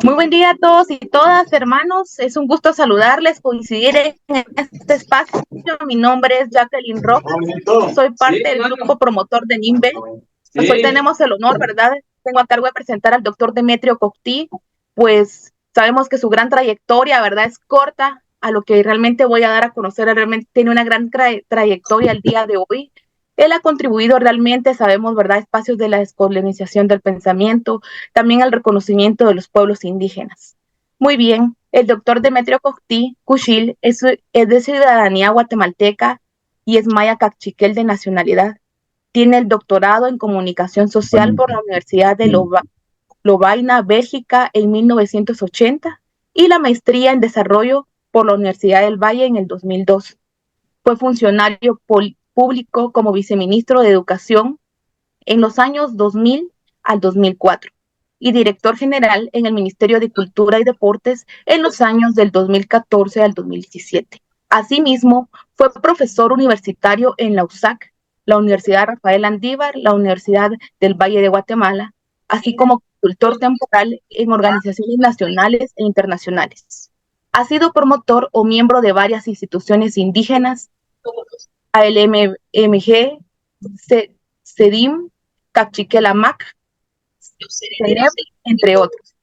Muy buen día a todos y todas, hermanos. Es un gusto saludarles, coincidir en este espacio. Mi nombre es Jacqueline Rojas. Soy parte del grupo promotor de NIMBE. Pues hoy tenemos el honor, ¿verdad? Tengo a cargo de presentar al doctor Demetrio Coctí. Pues sabemos que su gran trayectoria, ¿verdad? Es corta a lo que realmente voy a dar a conocer. Realmente tiene una gran trayectoria el día de hoy. Él ha contribuido realmente, sabemos, ¿verdad?, espacios de la descolonización del pensamiento, también al reconocimiento de los pueblos indígenas. Muy bien, el doctor Demetrio Coctí Cuchil es de ciudadanía guatemalteca y es maya cachiquel de nacionalidad. Tiene el doctorado en comunicación social por la Universidad de Lovaina, Bélgica, en 1980 y la maestría en desarrollo por la Universidad del Valle en el 2002. Fue funcionario público como viceministro de Educación en los años 2000 al 2004 y director general en el Ministerio de Cultura y Deportes en los años del 2014 al 2017. Asimismo, fue profesor universitario en la USAC, la Universidad Rafael Andívar, la Universidad del Valle de Guatemala, así como consultor temporal en organizaciones nacionales e internacionales. Ha sido promotor o miembro de varias instituciones indígenas, ALMG, CEDIM, Cachiquelamac, CENEP, entre otros.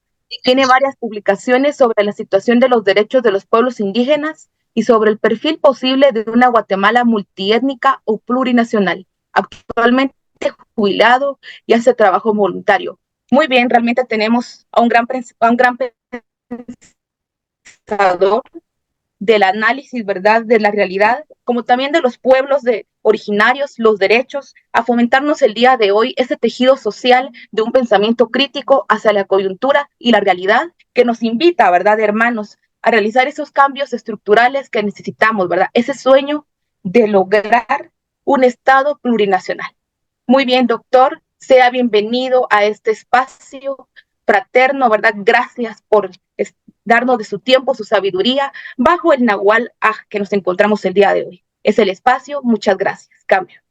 Tiene varias publicaciones sobre la situación de los derechos de los pueblos indígenas y sobre el perfil posible de una Guatemala multiétnica o plurinacional. Actualmente jubilado y hace trabajo voluntario. Muy bien, realmente tenemos a un gran pensador del análisis, ¿verdad?, de la realidad, como también de los pueblos originarios, los derechos, a fomentarnos el día de hoy ese tejido social de un pensamiento crítico hacia la coyuntura y la realidad que nos invita, ¿verdad?, hermanos, a realizar esos cambios estructurales que necesitamos, ¿verdad? Ese sueño de lograr un Estado plurinacional. Muy bien, doctor, sea bienvenido a este espacio fraterno, ¿verdad? Gracias por darnos de su tiempo, su sabiduría, bajo el Nahual que nos encontramos el día de hoy. Es el espacio, muchas gracias. Cambio.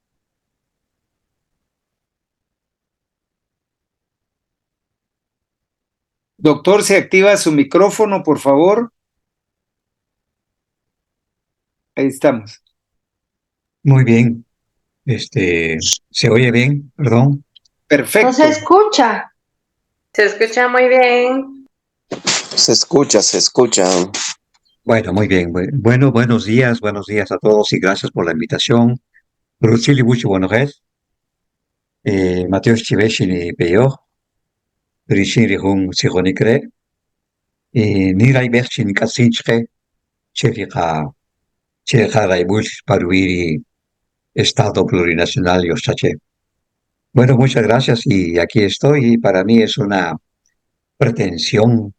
Doctor, ¿se activa su micrófono, por favor? Ahí estamos. Muy bien, se oye bien, perdón. No se Perfecto. escucha. Se escucha muy bien. Se escucha. Bueno, muy bien. Buenos días a todos y gracias por la invitación. Rutsili Buchi Buenojes, Mateos Chiveshini Peyo, Richiri Hung Sigonikre, Nirai Bechin Kasinchke, Chefika, Cheja Raibush Paruiri, Estado Plurinacional Yosache. Bueno, muchas gracias y aquí estoy y para mí es una pretensión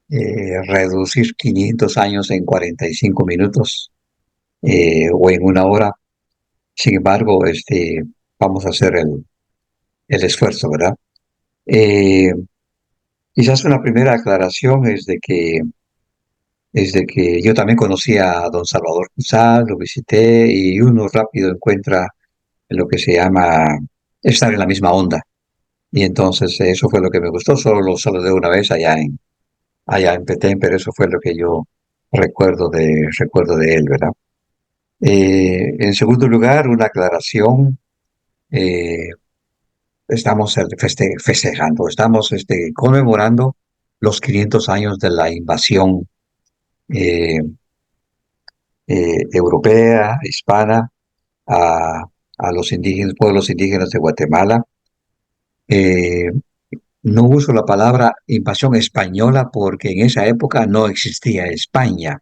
reducir 500 años en 45 minutos o en una hora. Sin embargo, vamos a hacer el esfuerzo, ¿verdad? Eh, Quizás una primera aclaración es de que yo también conocí a don Salvador Cruzal, lo visité y uno rápido encuentra lo que se llama estar en la misma onda. Y entonces eso fue lo que me gustó, solo lo saludé una vez allá en Petén, pero eso fue lo que yo recuerdo de él, ¿verdad? En segundo lugar, una aclaración. eh, Estamos festejando, estamos conmemorando los 500 años de la invasión eh, europea, hispana, a, a los indígenas, pueblos indígenas de Guatemala. Eh, no uso la palabra invasión española porque en esa época no existía España,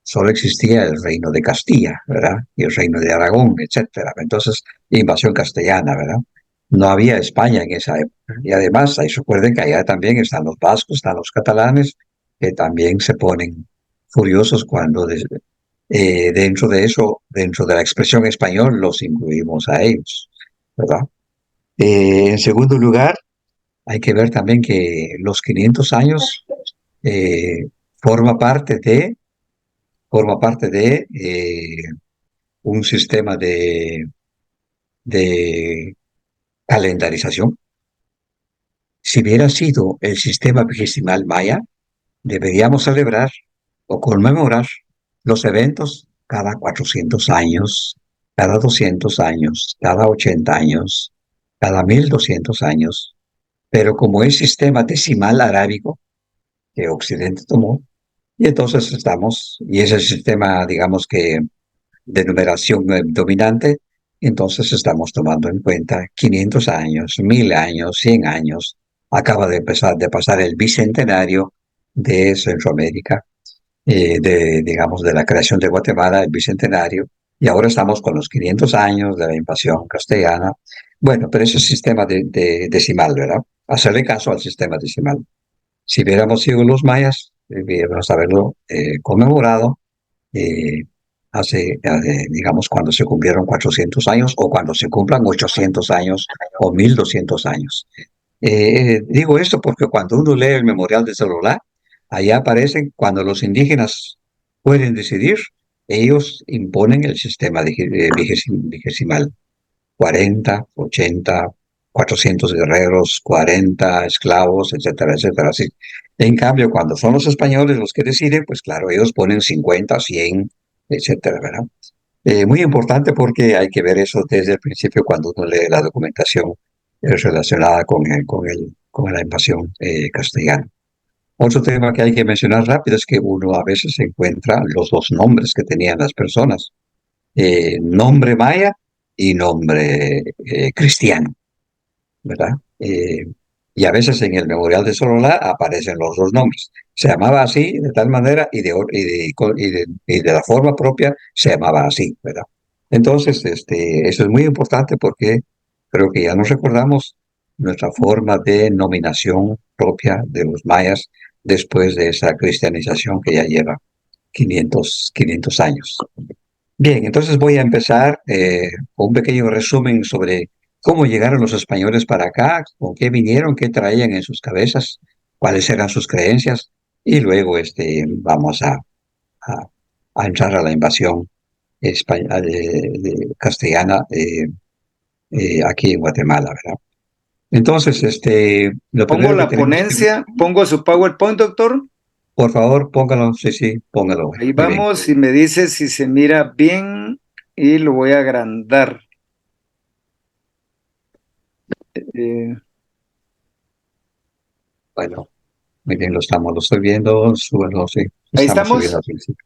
solo existía el reino de Castilla, ¿verdad? Y el reino de Aragón, etcétera. Entonces, invasión castellana, ¿verdad? No había España en esa época. Y además, ahí recuerden que allá también están los vascos, están los catalanes, que también se ponen furiosos cuando dentro de eso, dentro de la expresión español, los incluimos a ellos, ¿verdad? En segundo lugar, hay que ver también que los 500 años eh, forma parte de un sistema de calendarización. si hubiera sido el sistema vigesimal maya, deberíamos celebrar o conmemorar los eventos cada 400 años, cada 200 años, cada 80 años, cada 1200 años. Pero como es sistema decimal arábico que Occidente tomó, y entonces y ese sistema, digamos que de numeración dominante, entonces estamos tomando en cuenta 500 años, 1000 años, 100 años. Acaba de pasar el bicentenario de Centroamérica, digamos, de la creación de Guatemala, el bicentenario, y ahora estamos con los 500 años de la invasión castellana. Bueno, pero ese es sistema decimal, ¿verdad? Hacerle caso al sistema decimal. Si hubiéramos sido los mayas, deberíamos haberlo conmemorado digamos, cuando se cumplieron 400 años o cuando se cumplan 800 años o 1200 años. Digo esto porque cuando uno lee el memorial de Sololá, allá aparecen cuando los indígenas pueden decidir, ellos imponen el sistema vigesimal. 40, 80, 400 guerreros, 40 esclavos, etcétera, etcétera. Así. En cambio, cuando son los españoles los que deciden, pues claro, ellos ponen 50, 100, etcétera, ¿verdad? Muy importante porque hay que ver eso desde el principio cuando uno lee la documentación relacionada con la invasión castellana. Otro tema que hay que mencionar rápido es que uno a veces encuentra los dos nombres que tenían las personas, nombre maya y nombre cristiano, ¿verdad? Y a veces en el memorial de Sololá aparecen los dos nombres. Se llamaba así de tal manera y de la forma propia se llamaba así, ¿verdad? Entonces, eso es muy importante porque creo que ya nos recordamos nuestra forma de nominación propia de los mayas después de esa cristianización que ya lleva 500 años. Bien, entonces voy a empezar con un pequeño resumen sobre cómo llegaron los españoles para acá, con qué vinieron, qué traían en sus cabezas, cuáles eran sus creencias, y luego vamos a entrar a la invasión castellana aquí en Guatemala, ¿verdad? Entonces, lo Pongo primero que la tenemos ponencia, pongo su PowerPoint, doctor. por favor, póngalo, sí, póngalo. Ahí Muy bien. vamos y me dice si se mira bien y lo voy a agrandar. Bueno, muy bien, lo estoy viendo, súbelo, sí, Ahí estamos estamos. subiendo al principio.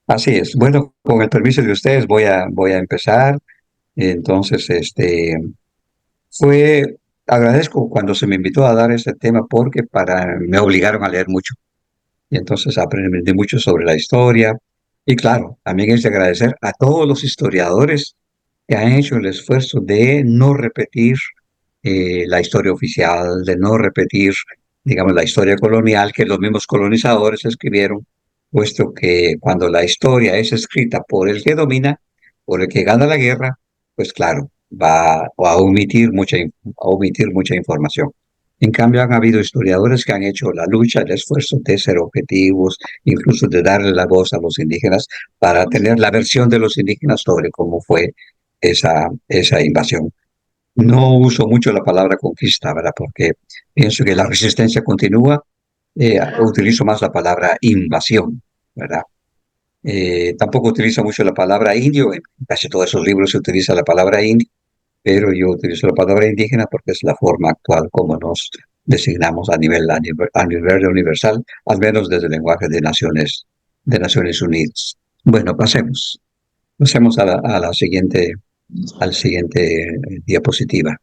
Así es. Bueno, con el permiso de ustedes voy a empezar. Entonces, agradezco cuando se me invitó a dar este tema porque me obligaron a leer mucho. Y entonces aprendí mucho sobre la historia. Y claro, también es de agradecer a todos los historiadores que han hecho el esfuerzo de no repetir la historia oficial, de no repetir, digamos, la historia colonial que los mismos colonizadores escribieron, puesto que cuando la historia es escrita por el que domina, por el que gana la guerra, pues claro, va a omitir mucha información. En cambio, han habido historiadores que han hecho la lucha, el esfuerzo de ser objetivos, incluso de darle la voz a los indígenas para tener la versión de los indígenas sobre cómo fue esa invasión. No uso mucho la palabra conquista, ¿verdad? Porque pienso que la resistencia continúa. Utilizo más la palabra invasión, ¿verdad? Tampoco utilizo mucho la palabra indio. En casi todos esos libros se utiliza la palabra indio, pero yo utilizo la palabra indígena porque es la forma actual como nos designamos a nivel universal, al menos desde el lenguaje de Naciones Unidas. Bueno, pasemos. Pasemos a la siguiente diapositiva.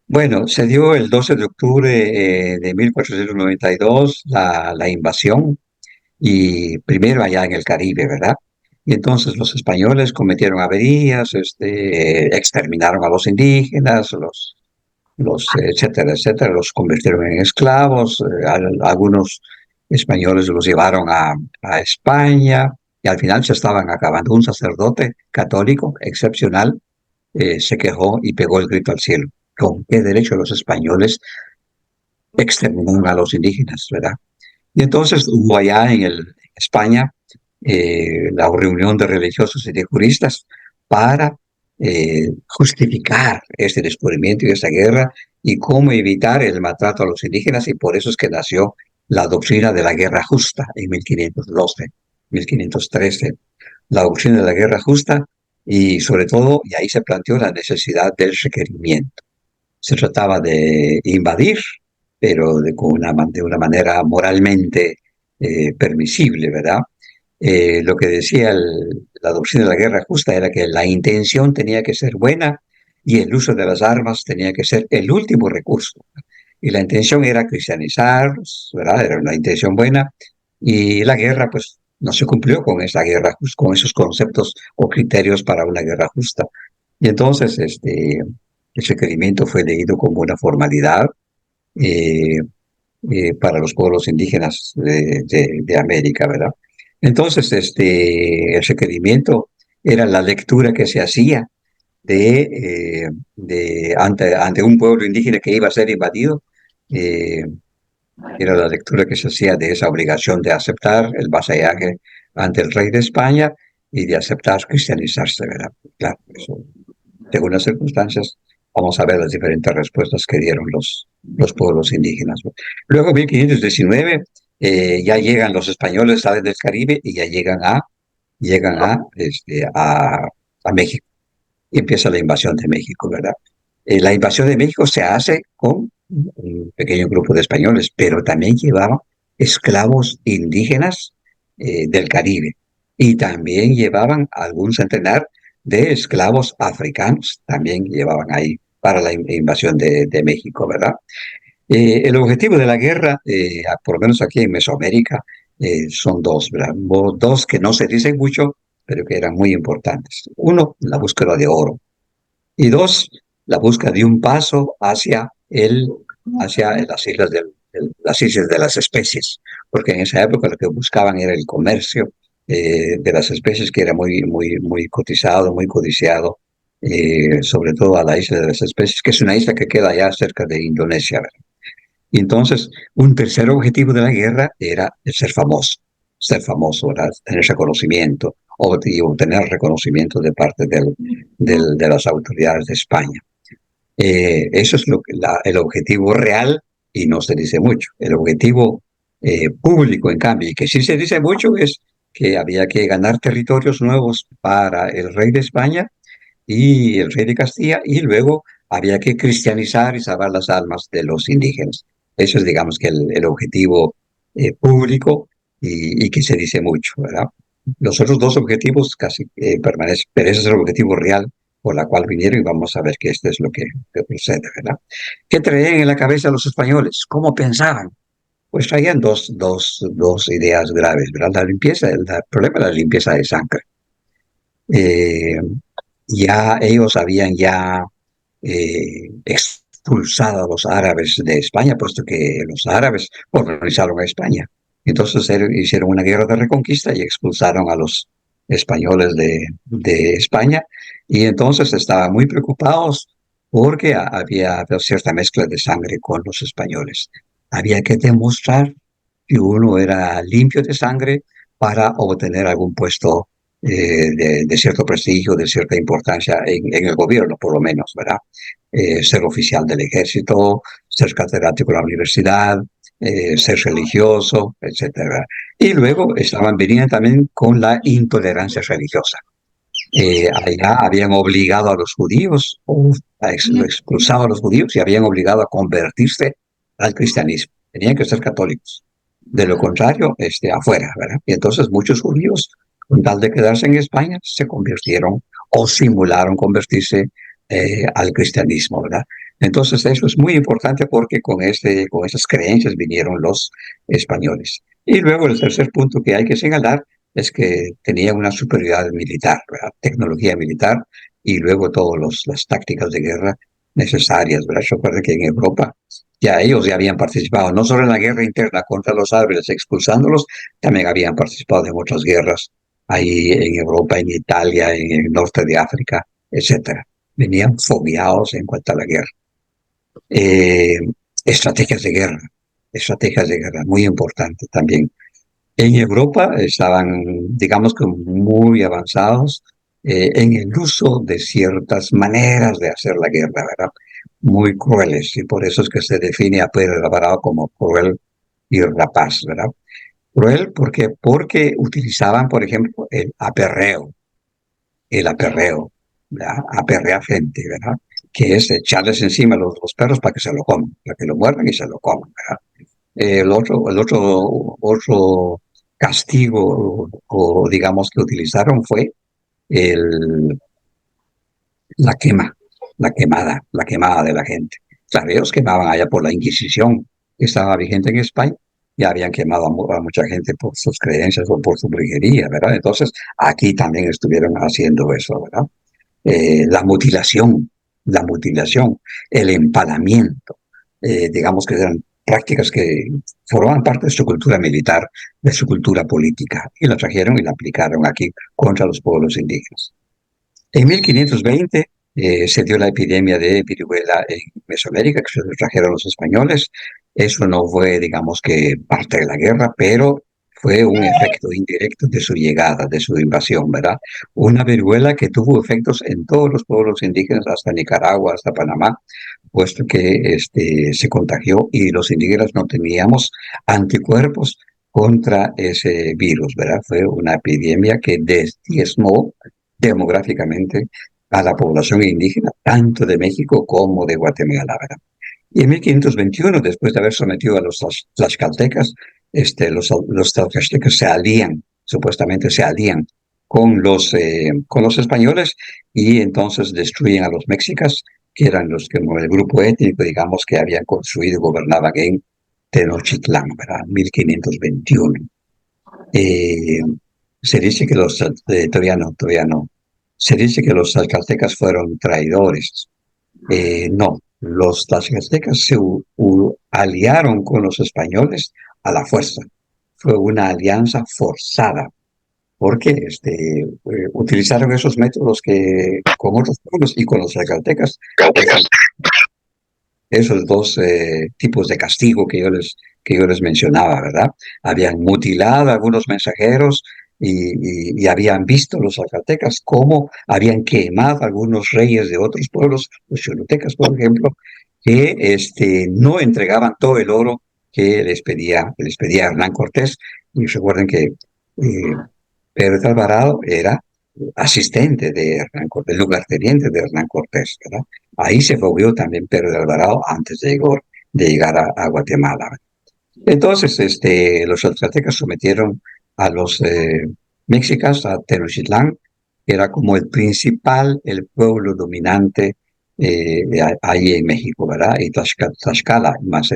Bueno, se dio el 12 de octubre de 1492 la invasión, y primero allá en el Caribe, ¿verdad? Y entonces los españoles cometieron averías, exterminaron a los indígenas, etcétera, etcétera, los convirtieron en esclavos, algunos españoles los llevaron a España, y al final se estaban acabando. Un sacerdote católico excepcional se quejó y pegó el grito al cielo. ¿Con qué derecho los españoles exterminaron a los indígenas, verdad? Y entonces hubo allá en España la reunión de religiosos y de juristas para justificar este descubrimiento y esta guerra y cómo evitar el maltrato a los indígenas, y por eso es que nació la doctrina de la guerra justa en 1512, 1513, la doctrina de la guerra justa, y sobre todo, y ahí se planteó la necesidad del requerimiento. Se trataba de invadir, pero de una manera moralmente permisible, ¿verdad? Lo que decía la doctrina de la guerra justa era que la intención tenía que ser buena y el uso de las armas tenía que ser el último recurso. Y la intención era cristianizarlos, ¿verdad? Era una intención buena. Y la guerra, pues, no se cumplió con esa guerra, con esos conceptos o criterios para una guerra justa. Y entonces, el requerimiento fue leído como una formalidad eh, para los pueblos indígenas de América, ¿verdad? Entonces, el requerimiento era la lectura que se hacía ante un pueblo indígena que iba a ser invadido. eh, Era la lectura que se hacía de esa obligación de aceptar el vasallaje ante el rey de España y de aceptar cristianizarse, ¿verdad? Claro, eso, según las circunstancias, vamos a ver las diferentes respuestas que dieron los pueblos indígenas. Luego, en 1519, ya llegan los españoles, salen del Caribe y ya llegan a México. Y empieza la invasión de México, ¿verdad? La invasión de México se hace con un pequeño grupo de españoles, pero también llevaban esclavos indígenas del Caribe, y también llevaban algún centenar de esclavos africanos, también llevaban ahí para la invasión de México, ¿verdad? El objetivo de la guerra, por lo menos aquí en Mesoamérica, son dos, ¿verdad? Dos que no se dicen mucho, pero que eran muy importantes. Uno, la búsqueda de oro. Y dos, la búsqueda de un paso hacia las islas de las especies, porque en esa época lo que buscaban era el comercio de las especies, que era muy, muy, muy cotizado, muy codiciado, sobre todo a la isla de las especies, que es una isla que queda allá cerca de Indonesia, ¿verdad? Y entonces, un tercer objetivo de la guerra era el ser famoso, ¿verdad? Tener reconocimiento, y obtener reconocimiento de parte de las autoridades de España. Eso es el objetivo real, y no se dice mucho. El objetivo público, en cambio, y que sí se dice mucho, es que había que ganar territorios nuevos para el rey de España y el rey de Castilla, y luego había que cristianizar y salvar las almas de los indígenas. Eso es, digamos, que el objetivo público, y que se dice mucho, ¿verdad? Los otros dos objetivos casi permanecen, pero ese es el objetivo real por la cual vinieron, y vamos a ver que esto es lo que procede, ¿verdad? ¿Qué traían en la cabeza los españoles? ¿Cómo pensaban? Pues traían dos ideas graves, ¿verdad? El problema de la limpieza de sangre. Eh, ya ellos habían expulsado a los árabes de España, puesto que los árabes colonizaron a España. Entonces hicieron una guerra de reconquista y expulsaron a los españoles de España, y entonces estaban muy preocupados porque había cierta mezcla de sangre con los españoles. Había que demostrar que uno era limpio de sangre para obtener algún puesto de cierto prestigio, de cierta importancia en el gobierno, por lo menos, ¿verdad? Ser oficial del ejército, ser catedrático en la universidad, ser religioso, etcétera. Y luego venían también con la intolerancia religiosa. Allá habían obligado a los judíos, expulsado a los judíos, y habían obligado a convertirse al cristianismo. Tenían que ser católicos. De lo contrario, afuera, ¿verdad? Y entonces muchos judíos, con tal de quedarse en España, se convirtieron o simularon convertirse al cristianismo, ¿verdad? Entonces eso es muy importante, porque con esas creencias vinieron los españoles. Y luego el tercer punto que hay que señalar es que tenían una superioridad militar, ¿verdad? Tecnología militar, y luego todas las tácticas de guerra necesarias, ¿verdad? Recuerden que en Europa ellos ya habían participado no solo en la guerra interna contra los árabes, expulsándolos, también habían participado en otras guerras ahí en Europa, en Italia, en el norte de África, etcétera. Venían fogueados en cuanto a la guerra. Eh, estrategias de guerra, muy importantes también. En Europa estaban, digamos que muy avanzados en el uso de ciertas maneras de hacer la guerra, ¿verdad? Muy crueles, y por eso es que se define a Pedro Alvarado como cruel y rapaz, ¿verdad? Cruel porque utilizaban, por ejemplo, el aperreo, ¿verdad? Aperrear gente, ¿verdad? Que es echarles encima a los perros para que se lo coman, para que lo muerdan y se lo coman, ¿verdad? Otro castigo o digamos que utilizaron fue el, la quemada de la gente. Claro, ellos quemaban allá por la Inquisición que estaba vigente en España, y habían quemado a mucha gente por sus creencias o por su brujería, ¿verdad? Entonces, aquí también estuvieron haciendo eso, ¿verdad? La mutilación, el empalamiento, digamos que eran prácticas que formaban parte de su cultura militar, de su cultura política, y la trajeron y la aplicaron aquí contra los pueblos indígenas. En 1520 se dio la epidemia de viruela en Mesoamérica, que se lo trajeron los españoles. Eso no fue, digamos que, parte de la guerra, pero fue un efecto indirecto de su llegada, de su invasión, ¿verdad? Una viruela que tuvo efectos en todos los pueblos indígenas, hasta Nicaragua, hasta Panamá, puesto que se contagió y los indígenas no teníamos anticuerpos contra ese virus, ¿verdad? Fue una epidemia que diezmó demográficamente a la población indígena, tanto de México como de Guatemala, ¿verdad? Y en 1521, después de haber sometido a los tlaxcaltecas, los tlaxcaltecas supuestamente se alían con los españoles, y entonces destruyen a los mexicas, que eran los que, como el grupo étnico, digamos, que habían construido y gobernaban en Tenochtitlán, ¿verdad? 1521. Eh, Se dice que todavía no. Se dice que los tlaxcaltecas fueron traidores. No, los tlaxcaltecas se aliaron con los españoles a la fuerza. Fue una alianza forzada, porque utilizaron esos métodos que con otros pueblos y con los tlaxcaltecas, esos dos tipos de castigo que yo les mencionaba, ¿verdad? Habían mutilado a algunos mensajeros, y habían visto los zacatecas cómo habían quemado a algunos reyes de otros pueblos, los cholutecas, por ejemplo, que no entregaban todo el oro que les pedía Hernán Cortés. Y recuerden que Pedro de Alvarado era asistente de Hernán Cortés, lugarteniente de Hernán Cortés, ¿verdad? Ahí se fogueó también Pedro de Alvarado antes de llegar a Guatemala. Entonces, los tlaxcaltecas sometieron a los mexicas a Tenochtitlán, que era como el pueblo dominante ahí en México, ¿verdad? Y Tlaxcala, más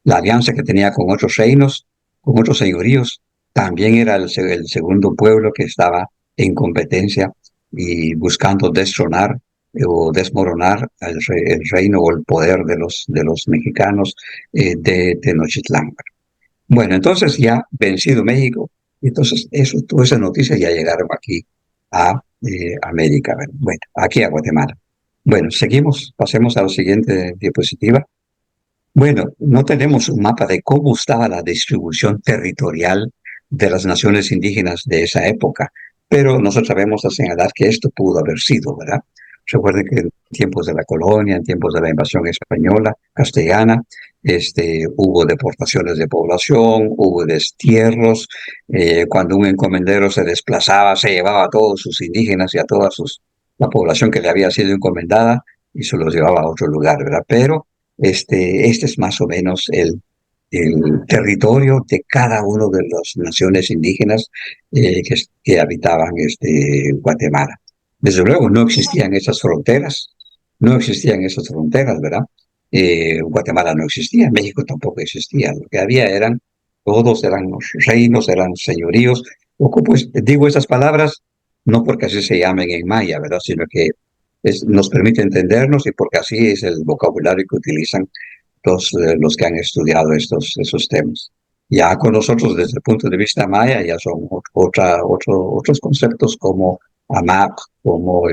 la alianza que tenía con otros reinos, con otros señoríos, también era el segundo pueblo que estaba en competencia y buscando destronar o desmoronar el reino o el poder de los mexicanos de Tenochtitlán. Bueno, entonces ya vencido México, entonces todas esas noticias ya llegaron aquí a América, bueno, aquí a Guatemala. Bueno, seguimos, pasemos a la siguiente diapositiva. Bueno, no tenemos un mapa de cómo estaba la distribución territorial de las naciones indígenas de esa época, pero nosotros sabemos a señalar que esto pudo haber sido, ¿verdad? Recuerden que en tiempos de la colonia, en tiempos de la invasión española, castellana, hubo deportaciones de población, hubo destierros. Cuando un encomendero se desplazaba, se llevaba a todos sus indígenas y a la población que le había sido encomendada, y se los llevaba a otro lugar, ¿verdad? Pero este es más o menos el territorio de cada una de las naciones indígenas que habitaban Guatemala. Desde luego no existían esas fronteras, ¿verdad? Guatemala no existía, México tampoco existía. Lo que había todos eran reinos, eran señoríos. Pues digo esas palabras no porque así se llamen en maya, ¿verdad? Sino que nos permite entendernos, y porque así es el vocabulario que utilizan los que han estudiado esos temas. Ya con nosotros, desde el punto de vista maya, ya son otros conceptos como AMAC, como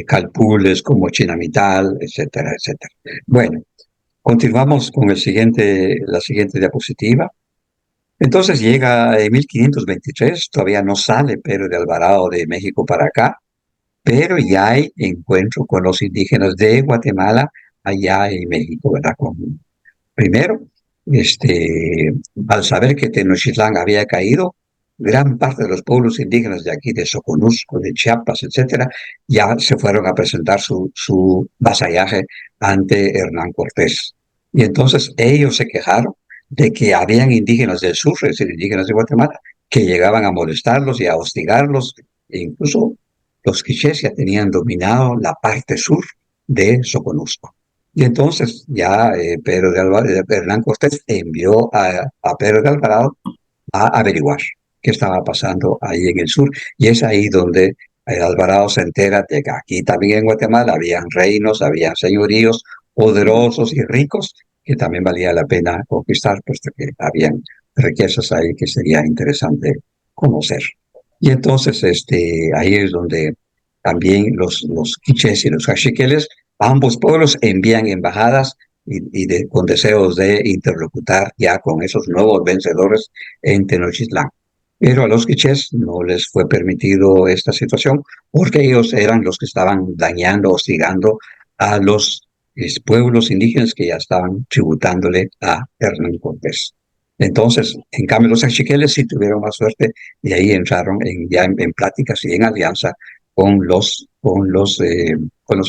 Calpules, como Chinamital, etcétera, etcétera. Bueno, continuamos con la siguiente diapositiva. Entonces llega en 1523, todavía no sale Pedro de Alvarado de México para acá, pero ya hay encuentro con los indígenas de Guatemala allá en México, ¿verdad? Primero, al saber que Tenochtitlán había caído, gran parte de los pueblos indígenas de aquí, de Soconusco, de Chiapas, etcétera, ya se fueron a presentar su vasallaje ante Hernán Cortés. Y entonces ellos se quejaron de que habían indígenas del sur, es decir, indígenas de Guatemala, que llegaban a molestarlos y a hostigarlos. E incluso los quichés ya tenían dominado la parte sur de Soconusco. Y entonces ya Hernán Cortés envió a Pedro de Alvarado a averiguar qué estaba pasando ahí en el sur. Y es ahí donde Alvarado se entera de que aquí también en Guatemala habían reinos, habían señoríos poderosos y ricos que también valía la pena conquistar, puesto que habían riquezas ahí que sería interesante conocer. Y entonces ahí es donde también los quichés y los caciques, ambos pueblos envían embajadas con deseos de interlocutar ya con esos nuevos vencedores en Tenochtitlán. Pero a los quichés no les fue permitido esta situación porque ellos eran los que estaban dañando, hostigando a los pueblos indígenas que ya estaban tributándole a Hernán Cortés. Entonces, en cambio, los achiqueles sí tuvieron más suerte y ahí entraron ya en pláticas y en alianza con los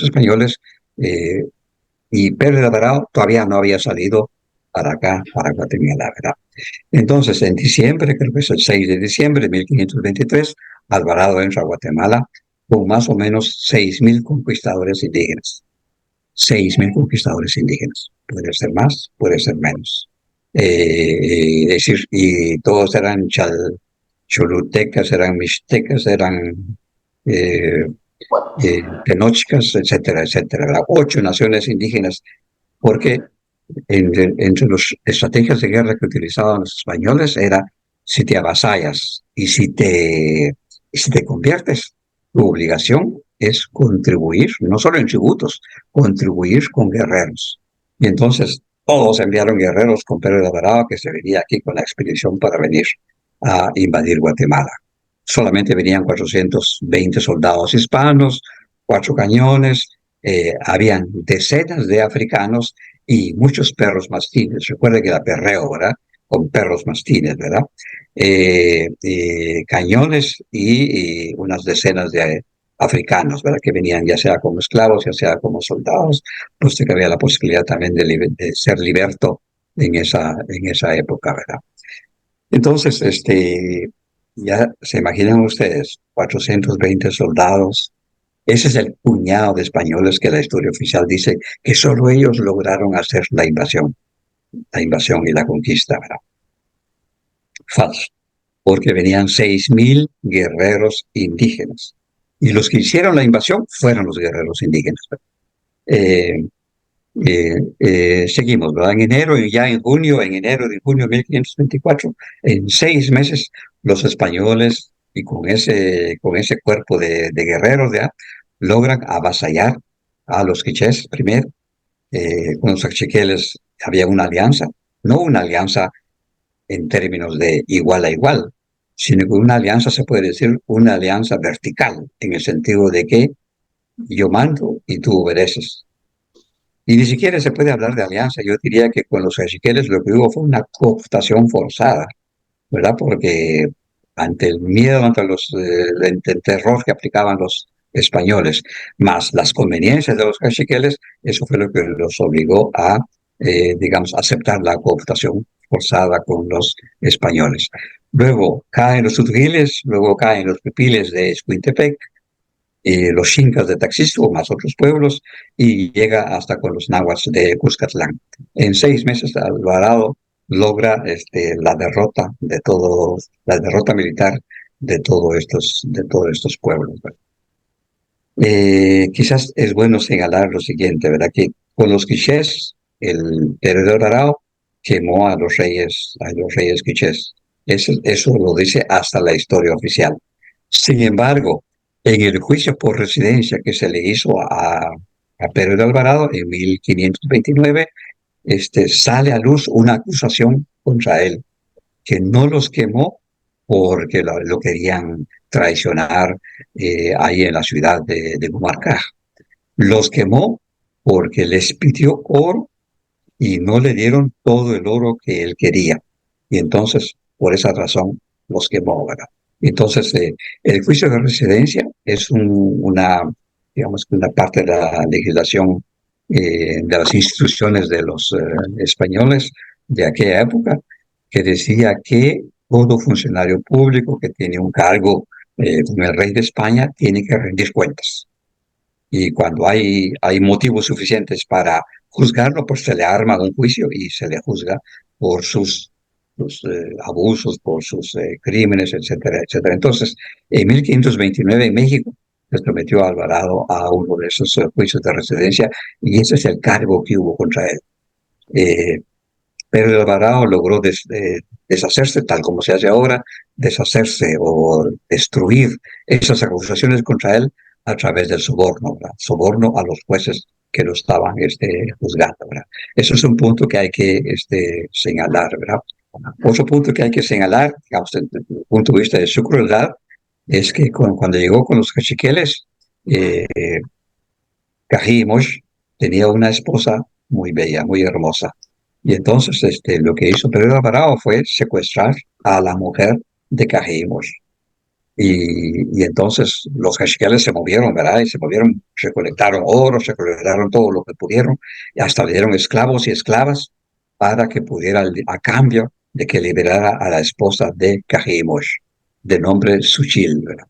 españoles. Y Pedro de Alvarado todavía no había salido para acá, para Guatemala, ¿verdad? Entonces, en diciembre, creo que es el 6 de diciembre de 1523, Alvarado entra a Guatemala con más o menos 6,000 conquistadores indígenas. 6,000 conquistadores indígenas. Puede ser más, puede ser menos. Es decir, y todos eran cholutecas, eran mixtecas, eran tenochcas, etcétera, etcétera, ¿verdad? 8 naciones indígenas, porque entre las estrategias de guerra que utilizaban los españoles era si te avasallas y si te conviertes, tu obligación es contribuir, no solo en tributos, contribuir con guerreros. Y entonces todos enviaron guerreros con Pedro de Alvarado, que se venía aquí con la expedición para venir a invadir Guatemala. Solamente venían 420 soldados hispanos, 4 cañones, habían decenas de africanos y muchos perros mastines. Recuerde que era perreo, ¿verdad? Con perros mastines, ¿verdad? Cañones y unas decenas de africanos, ¿verdad? Que venían ya sea como esclavos, ya sea como soldados, pues que había la posibilidad también de ser liberto en esa época, ¿verdad? Entonces, ya se imaginan ustedes, 420 soldados. Ese es el puñado de españoles que la historia oficial dice que solo ellos lograron hacer la invasión y la conquista, ¿verdad? Falso, porque venían 6,000 guerreros indígenas. Y los que hicieron la invasión fueron los guerreros indígenas. Seguimos, ¿verdad? En enero, ya en enero de junio de 1524, en 6 meses, los españoles, y con ese cuerpo de guerreros, ¿ya? Logran avasallar a los quichés primero. Con los achiqueles había una alianza, no una alianza en términos de igual a igual, sino que una alianza se puede decir una alianza vertical, en el sentido de que yo mando y tú obedeces. Y ni siquiera se puede hablar de alianza. Yo diría que con los achiqueles lo que hubo fue una cooptación forzada, ¿verdad? Porque ante el miedo, ante el terror que aplicaban los españoles, más las conveniencias de los caciques, eso fue lo que los obligó a, digamos, aceptar la cooptación forzada con los españoles. Luego caen los Utugiles, luego caen los Pipiles de Escuintepec, los Xincas de Taxisco, más otros pueblos, y llega hasta con los Nahuas de Cuscatlán. En 6 meses, Alvarado logra la derrota militar de todos estos pueblos. Quizás es bueno señalar lo siguiente, ¿verdad? Que con los quichés, el Pedro Alvarado quemó a los reyes quichés. Eso lo dice hasta la historia oficial. Sin embargo, en el juicio por residencia que se le hizo a Pedro de Alvarado en 1529, sale a luz una acusación contra él, que no los quemó porque lo querían traicionar ahí en la ciudad de Bumarcaj. Los quemó porque les pidió oro y no le dieron todo el oro que él quería. Y entonces, por esa razón, los quemó, ¿verdad? Entonces, el juicio de residencia es digamos, una parte de la legislación de las instituciones de los españoles de aquella época, que decía que todo funcionario público que tiene un cargo como el rey de España tiene que rendir cuentas. Y cuando hay motivos suficientes para juzgarlo, pues se le arma un juicio y se le juzga por sus abusos, por sus crímenes, etcétera, etcétera. Entonces, en 1529 en México se sometió a Alvarado a uno de esos juicios de residencia y ese es el cargo que hubo contra él. Pero Alvarado logró deshacerse, tal como se hace ahora, deshacerse o destruir esas acusaciones contra él a través del soborno, ¿verdad? Soborno a los jueces que lo estaban juzgando, ¿verdad? Eso es un punto que hay que señalar, ¿verdad? Otro punto que hay que señalar, digamos, desde el punto de vista de su crueldad, es que cuando llegó con los caciqueles, Cajimos tenía una esposa muy bella, muy hermosa. Y entonces lo que hizo Pedro Alvarado fue secuestrar a la mujer de Cajimos. Y entonces los caciqueles se movieron, ¿verdad? Y se movieron, recolectaron oro, recolectaron todo lo que pudieron, y hasta le dieron esclavos y esclavas para que pudiera, a cambio de que liberara a la esposa de Cajimos, de nombre Suchil, ¿verdad?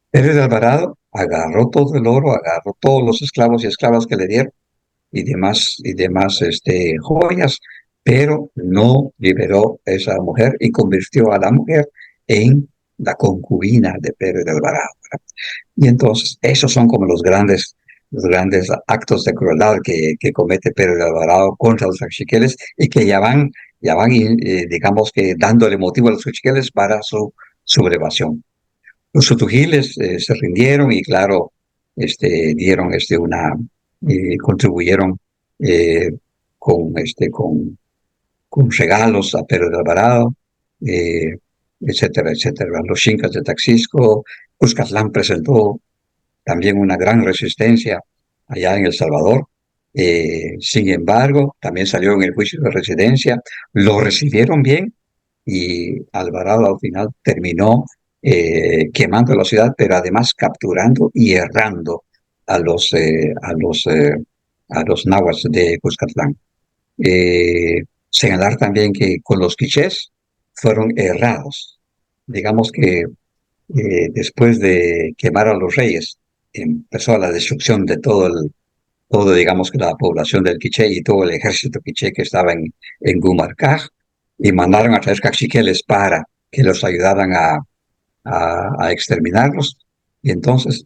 Pérez de Alvarado agarró todo el oro, agarró todos los esclavos y esclavas que le dieron y demás joyas, pero no liberó a esa mujer y convirtió a la mujer en la concubina de Pérez de Alvarado, ¿verdad? Y entonces esos son como los grandes actos de crueldad que comete Pérez de Alvarado contra los caciqueles y que ya van digamos que dándole motivo a los caciqueles para su sublevación. Los sotugiles se rindieron y claro, dieron contribuyeron eh, con, con regalos a Pedro de Alvarado, eh, etcétera, etcétera. Los Xincas de Taxisco, Cuscatlán presentó también una gran resistencia allá en El Salvador. Sin embargo, también salió en el juicio de residencia, lo recibieron bien y Alvarado al final terminó quemando la ciudad, pero además capturando y errando a los nahuas de Cuscatlán. Señalar también que con los quichés fueron errados. Digamos que después de quemar a los reyes, empezó la destrucción de todo, digamos que la población del quiché y todo el ejército quiché que estaba en Gumarcaj, y mandaron a traer caciqueles para que los ayudaran a exterminarlos. Y entonces,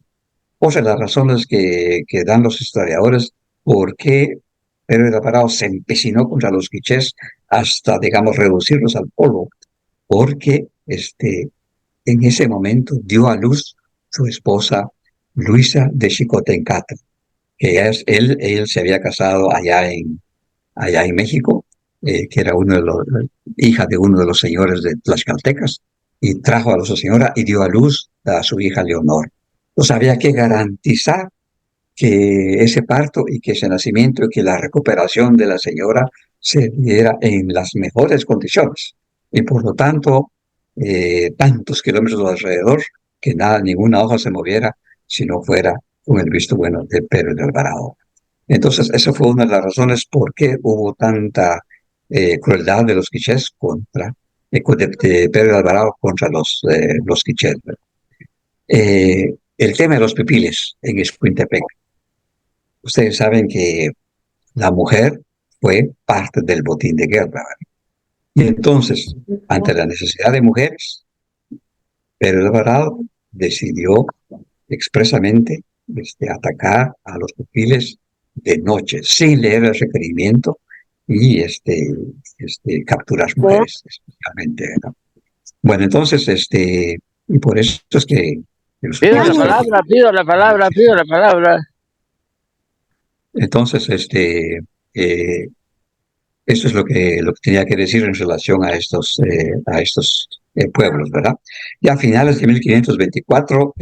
otra de las razones que dan los historiadores por qué Pedro de Alvarado se empecinó contra los quichés hasta, digamos, reducirlos al polvo, porque en ese momento dio a luz su esposa Luisa de Xicotencatl, que él se había casado allá en México, que era hija de uno de los señores de Tlaxcaltecas, y trajo a su señora y dio a luz a su hija Leonor. Entonces había que garantizar que ese parto y que ese nacimiento y que la recuperación de la señora se diera en las mejores condiciones. Y por lo tanto, tantos kilómetros alrededor, que ninguna hoja se moviera si no fuera con el visto bueno de Pedro de Alvarado. Entonces, esa fue una de las razones por qué hubo tanta crueldad de los quichés de Pedro de Alvarado contra los quichés. El tema de los pipiles en Escuintepec. Ustedes saben que la mujer fue parte del botín de guerra, ¿verdad? Y entonces, ante la necesidad de mujeres, Pedro de Alvarado decidió expresamente atacar a los pipiles de noche, sin leer el requerimiento y capturar mujeres, especialmente, ¿verdad? Bueno, entonces, y por eso es que... Pido la palabra, pido la palabra, pido la palabra. Entonces, Esto es lo que tenía que decir en relación a estos pueblos, ¿verdad? Y a finales de 1524,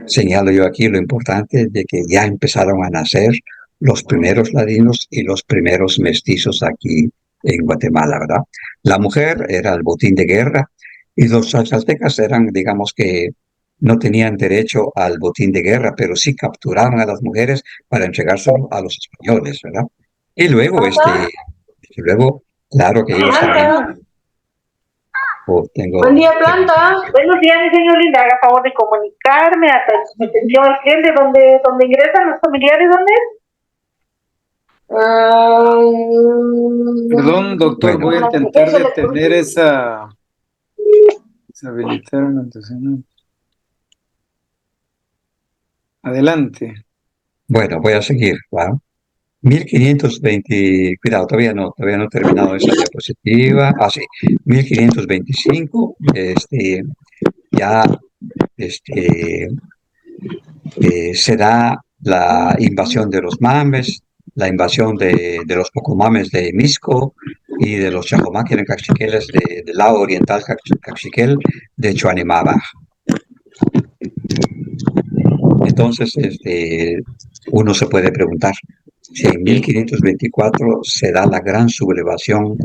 señalo yo aquí lo importante de que ya empezaron a nacer los primeros ladinos y los primeros mestizos aquí en Guatemala, ¿verdad? La mujer era el botín de guerra y los tlaxcaltecas eran, digamos que no tenían derecho al botín de guerra, pero sí capturaron a las mujeres para entregárselo a los españoles, ¿verdad? Y luego, luego, claro que ellos también, Planta. tengo, Buen día, planta. Buenos días, mi señor Linda. Haga favor de comunicarme hasta atención al cliente donde ingresan los familiares, ¿dónde? Perdón, doctor, bueno, voy a intentar detener esa habilitar una antecedente. Adelante. bueno, voy a seguir, ¿va? 1520, cuidado, todavía no he terminado esa diapositiva. Ah, sí, 1525, ya este, se da la invasión de los mames, la invasión de los pocomames de Misco y de los chajomáquenes caxiqueles del lado oriental caxiquel de Chuanimaba. Entonces, uno se puede preguntar si en 1524 se da la gran sublevación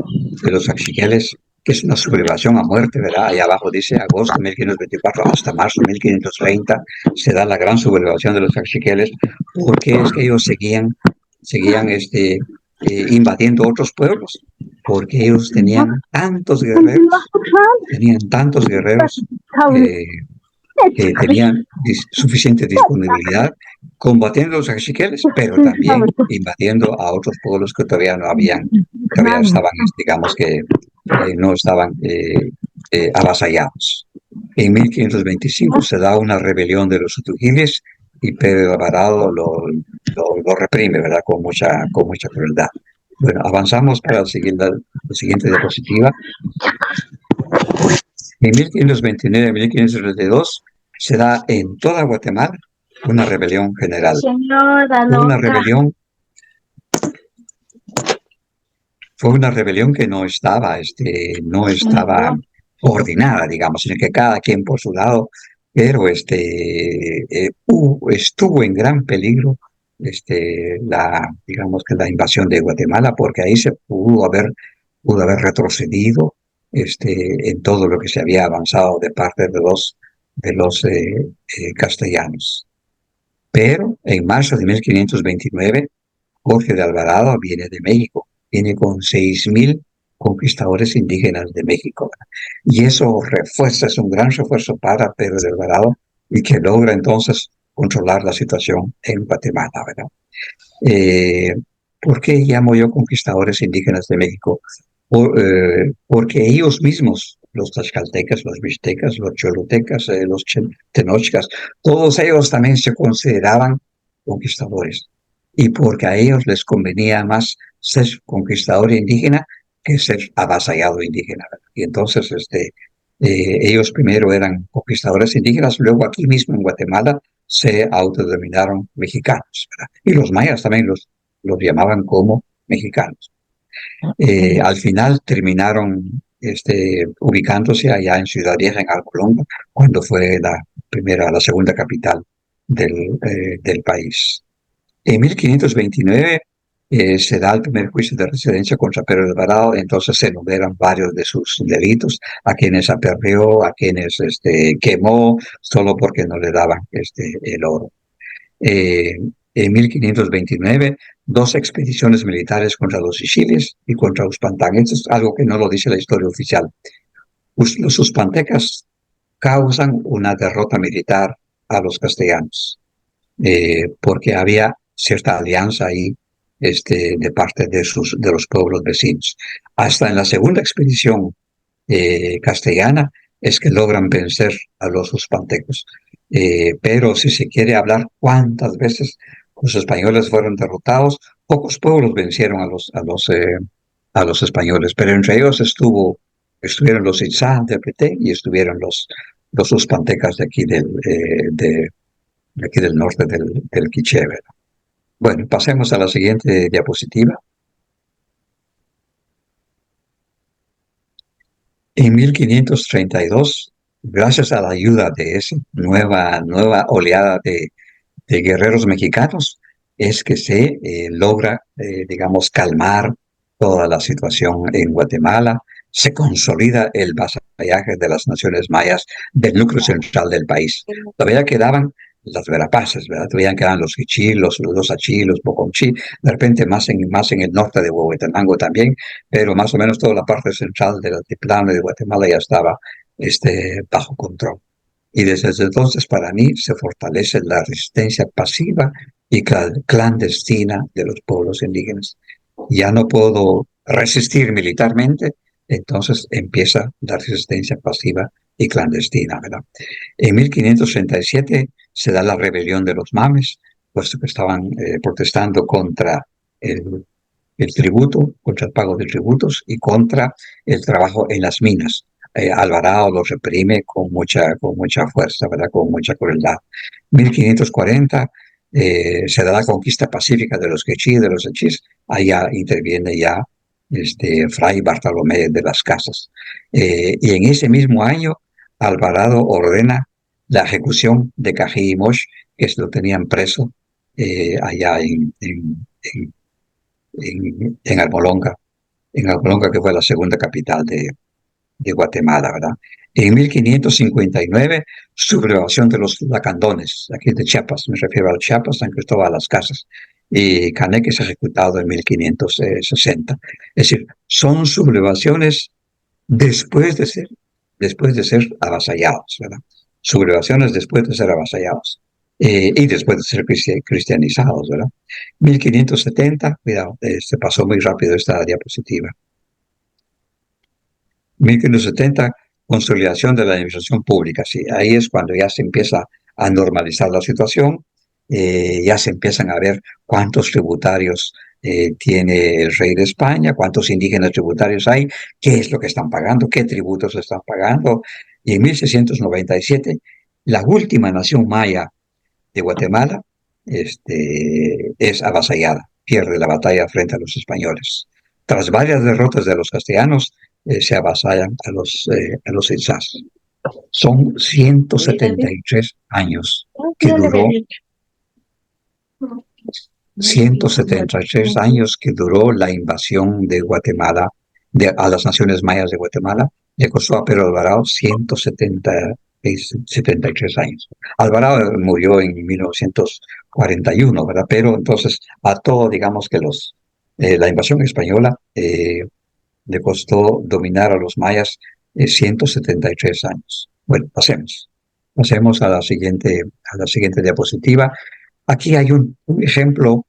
de los caxiqueles, que es una sublevación a muerte, ¿verdad? Ahí abajo dice agosto de 1524 hasta marzo de 1530 se da la gran sublevación de los caxiqueles, porque es que ellos seguían invadiendo otros pueblos, porque ellos tenían tantos guerreros eh, que tenían suficiente disponibilidad combatiendo a los caciques, pero también invadiendo a otros pueblos que todavía no habían, todavía estaban, digamos que no estaban avasallados. En 1525 se da una rebelión de los utugiles y Pedro Alvarado lo reprime, ¿verdad? Con mucha crueldad. Bueno, avanzamos para la siguiente diapositiva. En 1529 y 1532 se da en toda Guatemala una rebelión general. Fue una rebelión que no estaba coordinada, digamos, sino que cada quien por su lado, pero estuvo en gran peligro digamos que la invasión de Guatemala, porque ahí se pudo haber retrocedido en todo lo que se había avanzado de parte de los castellanos. Pero en marzo de 1529, Jorge de Alvarado viene de México, viene con 6,000 conquistadores indígenas de México. Y eso es un gran refuerzo para Pedro de Alvarado y que logra entonces controlar la situación en Guatemala, ¿verdad? ¿Por qué llamo yo conquistadores indígenas de México? Porque ellos mismos, los tlaxcaltecas, los mixtecas, los cholutecas, los tenochcas, todos ellos también se consideraban conquistadores. Y porque a ellos les convenía más ser conquistador indígena que ser avasallado indígena. Y entonces ellos primero eran conquistadores indígenas, luego aquí mismo en Guatemala se autodenominaron mexicanos, ¿verdad? Y los mayas también los llamaban como mexicanos. Al final terminaron ubicándose allá en Ciudad Vieja, en Alcolonga, cuando fue la segunda capital del país. En 1529 se da el primer juicio de residencia contra Pedro de Alvarado, entonces se enumeran varios de sus delitos, a quienes aperreó, a quienes quemó, solo porque no le daban el oro. En 1529, 2 expediciones militares contra los Xixiles y contra Uspantán. Esto es algo que no lo dice la historia oficial. Los uspantecas causan una derrota militar a los castellanos, porque había cierta alianza ahí de parte de los pueblos vecinos. Hasta en la segunda expedición castellana es que logran vencer a los uspantecos. Pero si se quiere hablar cuántas veces los españoles fueron derrotados, pocos pueblos vencieron a los españoles, pero entre ellos estuvieron los Itzá de Petén y estuvieron los uspantecas de aquí de aquí del norte del Quiché. Bueno, pasemos a la siguiente diapositiva. En 1532, gracias a la ayuda de esa nueva oleada de guerreros mexicanos, es que se logra, digamos, calmar toda la situación en Guatemala, se consolida el vasallaje de las naciones mayas del núcleo central del país. Todavía quedaban las Verapaces, ¿verdad? Todavía quedaban los Quichí, los Achí, los Boconchí, de repente más en el norte de Huehuetenango también, pero más o menos toda la parte central del altiplano de Guatemala ya estaba bajo control. Y desde entonces, para mí, se fortalece la resistencia pasiva y clandestina de los pueblos indígenas. Ya no puedo resistir militarmente, entonces empieza la resistencia pasiva y clandestina, ¿verdad? En 1537 se da la rebelión de los Mames, puesto que estaban protestando contra el tributo, contra el pago de tributos y contra el trabajo en las minas. Alvarado los reprime con mucha fuerza, ¿verdad? Con mucha crueldad. 1540 se da la conquista pacífica de los quechí, de los achís. Allá interviene ya Fray Bartolomé de las Casas. Y en ese mismo año, Alvarado ordena la ejecución de Cají y Mosh, que lo tenían preso allá en Almolonga, que fue la segunda capital de Guatemala, ¿verdad? En 1559, sublevación de los lacandones, aquí de Chiapas, me refiero a Chiapas, San Cristóbal de las Casas, y Caneque es ejecutado en 1560. Es decir, son sublevaciones después de ser avasallados, ¿verdad? Sublevaciones después de ser avasallados. Y después de ser cristianizados, ¿verdad? 1570, cuidado, se pasó muy rápido esta diapositiva. 1570, consolidación de la administración pública. Sí, ahí es cuando ya se empieza a normalizar la situación, ya se empiezan a ver cuántos tributarios tiene el rey de España, cuántos indígenas tributarios hay, qué es lo que están pagando, qué tributos están pagando. Y en 1697, la última nación maya de Guatemala es avasallada, pierde la batalla frente a los españoles. Tras varias derrotas de los castellanos, se avasallan a los Itzás. Son 173 años que duró 173 años que duró la invasión de Guatemala a las naciones mayas de Guatemala. Le costó a Pedro Alvarado 173 años. Alvarado murió en 1941, ¿verdad? Pero entonces a todo, digamos que la invasión española le costó dominar a los mayas 173 años. Bueno, pasemos a la siguiente diapositiva. Aquí hay un ejemplo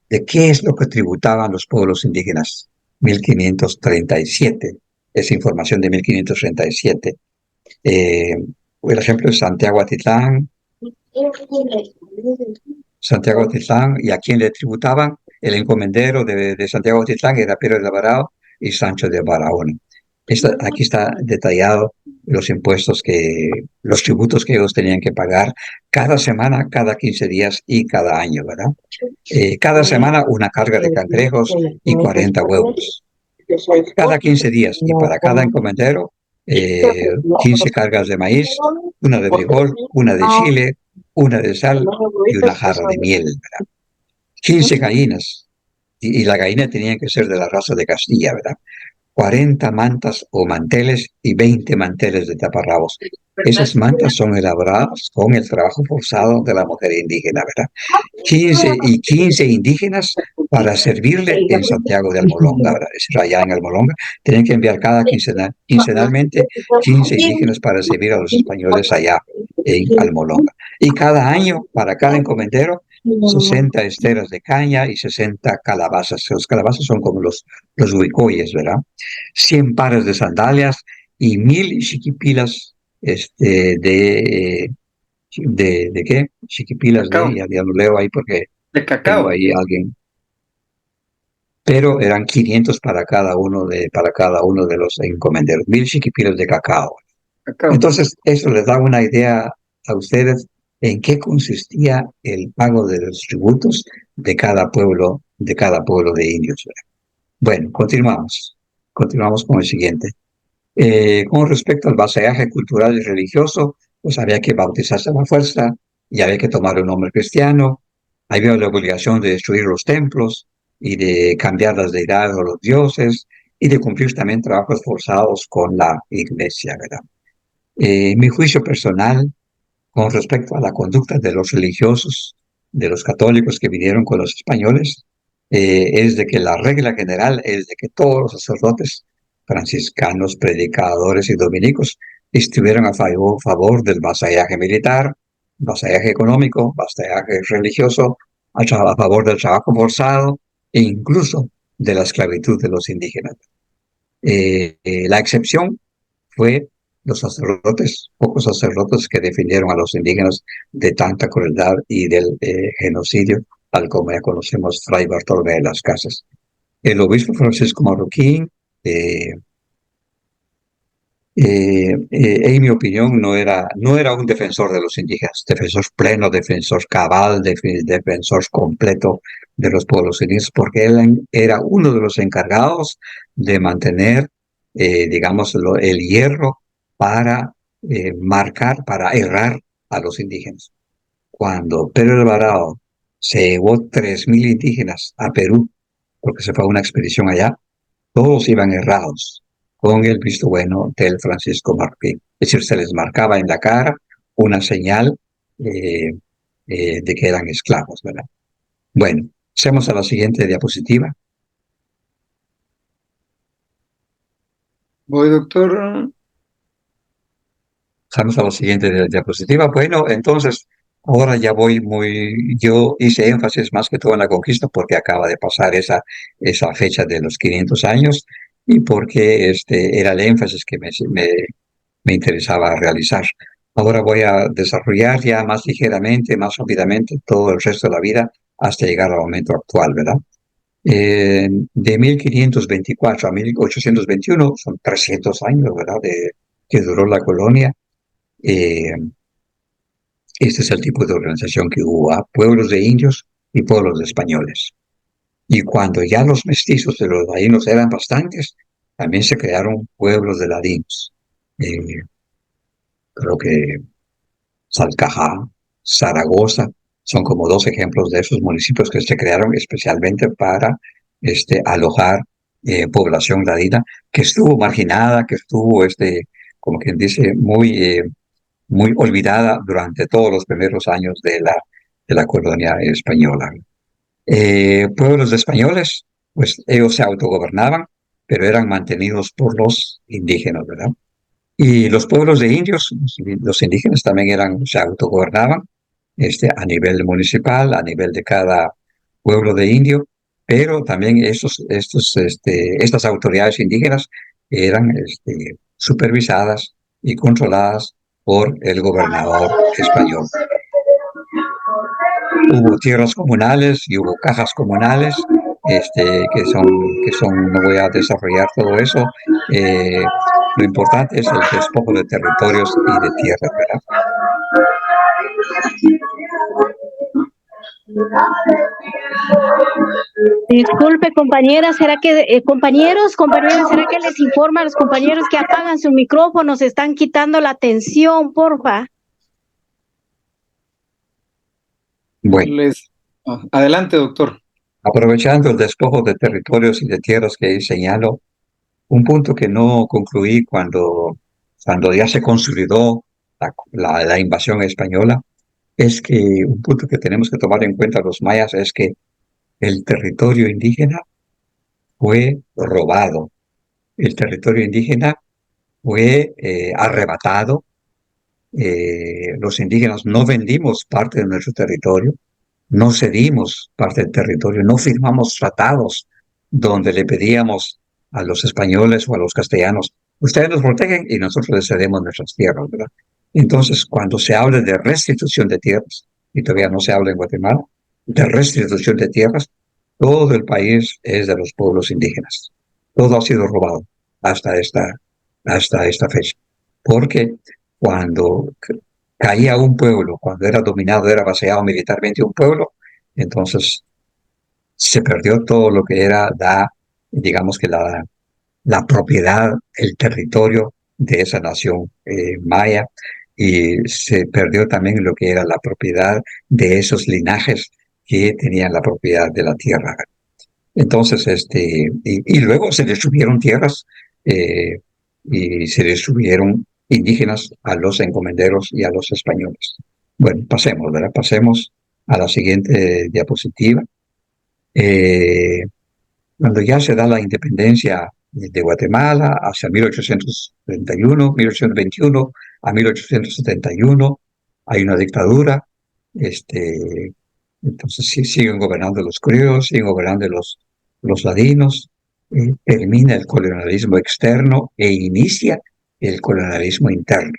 de qué es lo que tributaban los pueblos indígenas. 1537, es información de 1537. El ejemplo es Santiago Atitlán, y a quién le tributaban. El encomendero de Santiago Atitlán era Pedro de Alvarado y Sancho de Barahona. Aquí está detallado los los tributos que ellos tenían que pagar cada semana, cada 15 días y cada año, ¿verdad? Cada semana una carga de cangrejos y 40 huevos. Cada 15 días, y para cada encomendero, 15 cargas de maíz, una de frijol, una de chile, una de sal y una jarra de miel, ¿verdad? 15 gallinas, y la gallina tenía que ser de la raza de Castilla, ¿verdad? 40 mantas o manteles y 20 manteles de taparrabos. Esas mantas son elaboradas con el trabajo forzado de la mujer indígena, ¿verdad? 15 indígenas para servirle en Santiago de Almolonga, ¿verdad? Es decir, allá en Almolonga, tienen que enviar quincenalmente 15 indígenas para servir a los españoles allá en Almolonga. Y cada año, para cada encomendero, 60 esteras de caña y 60 calabazas. Los calabazas son como los huicoyes, ¿verdad? 100 pares de sandalias y 1000 chiquipilas de qué? Chiquipilas ya lo leo ahí porque de cacao. Tengo ahí alguien. Pero eran 500 para cada uno de los encomenderos, 1000 chiquipilas de cacao. Entonces, eso les da una idea a ustedes en qué consistía el pago de los tributos de cada pueblo de indios. Bueno, continuamos con el siguiente. Con respecto al vasallaje cultural y religioso, pues había que bautizarse a la fuerza y había que tomar un nombre cristiano. Había la obligación de destruir los templos y de cambiar las deidades o los dioses y de cumplir también trabajos forzados con la iglesia, ¿verdad? Mi juicio personal con respecto a la conducta de los religiosos, de los católicos que vinieron con los españoles, es de que la regla general es de que todos los sacerdotes franciscanos, predicadores y dominicos estuvieron a favor del vasallaje militar, vasallaje económico, vasallaje religioso, a favor del trabajo forzado e incluso de la esclavitud de los indígenas. La excepción fue los sacerdotes, pocos sacerdotes que defendieron a los indígenas de tanta crueldad y del genocidio, tal como ya conocemos Fray Bartolomé de las Casas. El obispo Francisco Marroquín, en mi opinión, no era un defensor de los indígenas, defensor pleno, defensor cabal, defensor completo de los pueblos indígenas, porque él era uno de los encargados de mantener, digamos, el hierro para marcar, para errar a los indígenas. Cuando Pedro Alvarado se llevó 3.000 indígenas a Perú, porque se fue a una expedición allá, todos iban errados con el visto bueno del Francisco Marroquín. Es decir, se les marcaba en la cara una señal de que eran esclavos, ¿verdad? Bueno, pasemos a la siguiente diapositiva. Voy, doctor. Pasamos a la siguiente diapositiva. Bueno, entonces, ahora ya yo hice énfasis más que todo en la conquista porque acaba de pasar esa fecha de los 500 años y porque era el énfasis que me interesaba realizar. Ahora voy a desarrollar ya más ligeramente, más rápidamente todo el resto de la vida hasta llegar al momento actual, ¿verdad? De 1524 a 1821 son 300 años, ¿verdad? Que duró la colonia. Este es el tipo de organización que hubo, pueblos de indios y pueblos de españoles. Y cuando ya los mestizos de los ladinos eran bastantes, también se crearon pueblos de ladinos. Creo que Salcajá, Zaragoza, son como dos ejemplos de esos municipios que se crearon especialmente para alojar población ladina que estuvo marginada, que estuvo, como quien dice, muy olvidada durante todos los primeros años de la colonia española. Pueblos españoles, pues ellos se autogobernaban, pero eran mantenidos por los indígenas, ¿verdad? Y los pueblos de indios, los indígenas también se autogobernaban a nivel municipal, a nivel de cada pueblo de indio, pero también estas autoridades indígenas eran supervisadas y controladas por el gobernador español. Hubo tierras comunales y hubo cajas comunales, que son, no voy a desarrollar todo eso. Lo importante es el despojo de territorios y de tierras, ¿verdad? Disculpe, compañera, ¿será que, compañeras, ¿será que les informa a los compañeros que apagan su micrófono? Se están quitando la atención, porfa. Bueno. Adelante, doctor. Aprovechando el despojo de territorios y de tierras que señalo, un punto que no concluí cuando ya se consolidó la invasión española, es que un punto que tenemos que tomar en cuenta los mayas es que el territorio indígena fue robado, el territorio indígena fue arrebatado, los indígenas no vendimos parte de nuestro territorio, no cedimos parte del territorio, no firmamos tratados donde le pedíamos a los españoles o a los castellanos, ustedes nos protegen y nosotros les cedemos nuestras tierras, ¿verdad? Entonces, cuando se habla de restitución de tierras, y todavía no se habla en Guatemala, de restitución de tierras, todo el país es de los pueblos indígenas. Todo ha sido robado hasta esta fecha. Porque cuando caía un pueblo, cuando era dominado, era vaciado militarmente un pueblo, entonces se perdió todo lo que era digamos que la propiedad, el territorio de esa nación maya, y se perdió también lo que era la propiedad de esos linajes que tenían la propiedad de la tierra. Entonces, y luego se destruyeron tierras eh, y se destruyeron indígenas a los encomenderos y a los españoles. Bueno, pasemos, ¿verdad? Pasemos a la siguiente diapositiva. Cuando ya se da la independencia de Guatemala hacia 1831, 1821 a 1871, hay una dictadura, entonces siguen gobernando los criollos, siguen gobernando los ladinos, termina el colonialismo externo e inicia el colonialismo interno.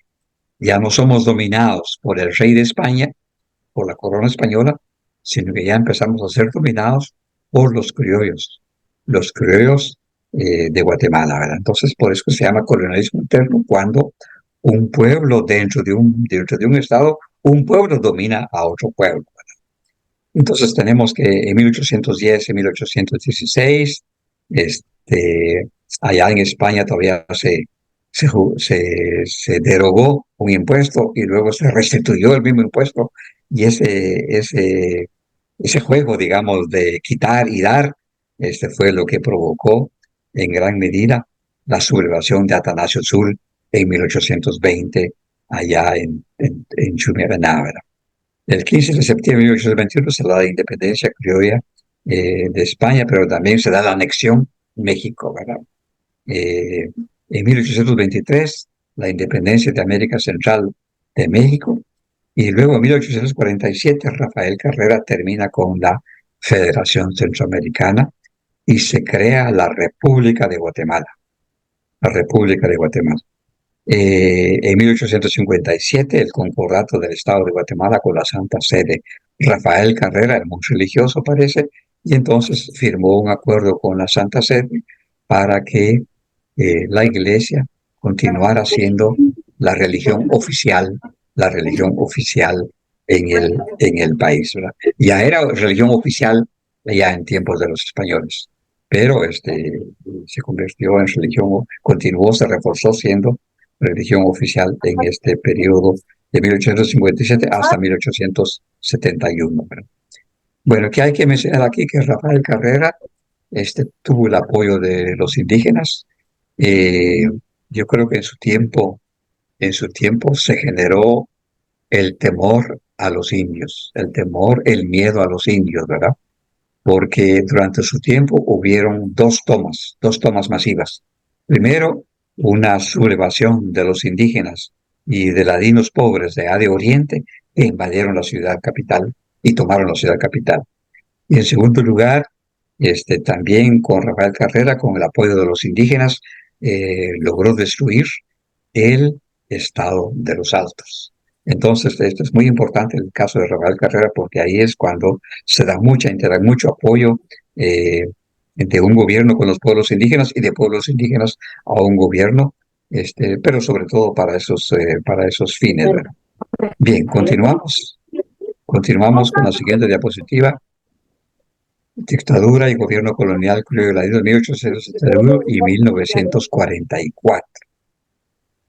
Ya no somos dominados por el rey de España, por la corona española, sino que ya empezamos a ser dominados por los criollos de Guatemala, ¿verdad? Entonces, por eso se llama colonialismo interno, cuando un pueblo dentro de un estado, un pueblo domina a otro pueblo, ¿verdad? Entonces tenemos que en 1810 y 1816, allá en España todavía se derogó un impuesto y luego se restituyó el mismo impuesto, y ese juego, digamos, de quitar y dar, fue lo que provocó en gran medida la sublevación de Atanasio Sur en 1820 allá en Chumianá. El 15 de septiembre de 1821 se da la independencia criolla de España, pero también se da la anexión México, ¿verdad? En 1823, la independencia de América Central de México, y luego en 1847 Rafael Carrera termina con la Federación Centroamericana y se crea la República de Guatemala. La República de Guatemala. En 1857, el concordato del Estado de Guatemala con la Santa Sede. Rafael Carrera era muy religioso, parece, y entonces firmó un acuerdo con la Santa Sede para que la Iglesia continuara siendo la religión oficial en el país, ¿verdad? Ya era religión oficial ya en tiempos de los españoles, pero se convirtió en religión, continuó, se reforzó siendo religión oficial en este periodo de 1857 hasta 1871. ¿verdad? Bueno, ¿qué hay que mencionar aquí? Que Rafael Carrera tuvo el apoyo de los indígenas. Yo creo que en su tiempo se generó el temor a los indios, el miedo a los indios, ¿verdad? Porque durante su tiempo hubieron dos tomas masivas. Primero, una sublevación de los indígenas y de ladinos pobres de Oriente que invadieron la ciudad capital y tomaron la ciudad capital. Y en segundo lugar, también con Rafael Carrera, con el apoyo de los indígenas, logró destruir el estado de los Altos. Entonces, esto es muy importante el caso de Rafael Carrera, porque ahí es cuando se da mucho apoyo de un gobierno con los pueblos indígenas y de pueblos indígenas a un gobierno, pero sobre todo para esos fines, ¿verdad? Bien, continuamos con la siguiente diapositiva. Dictadura y gobierno colonial criollo de 1871 y 1944.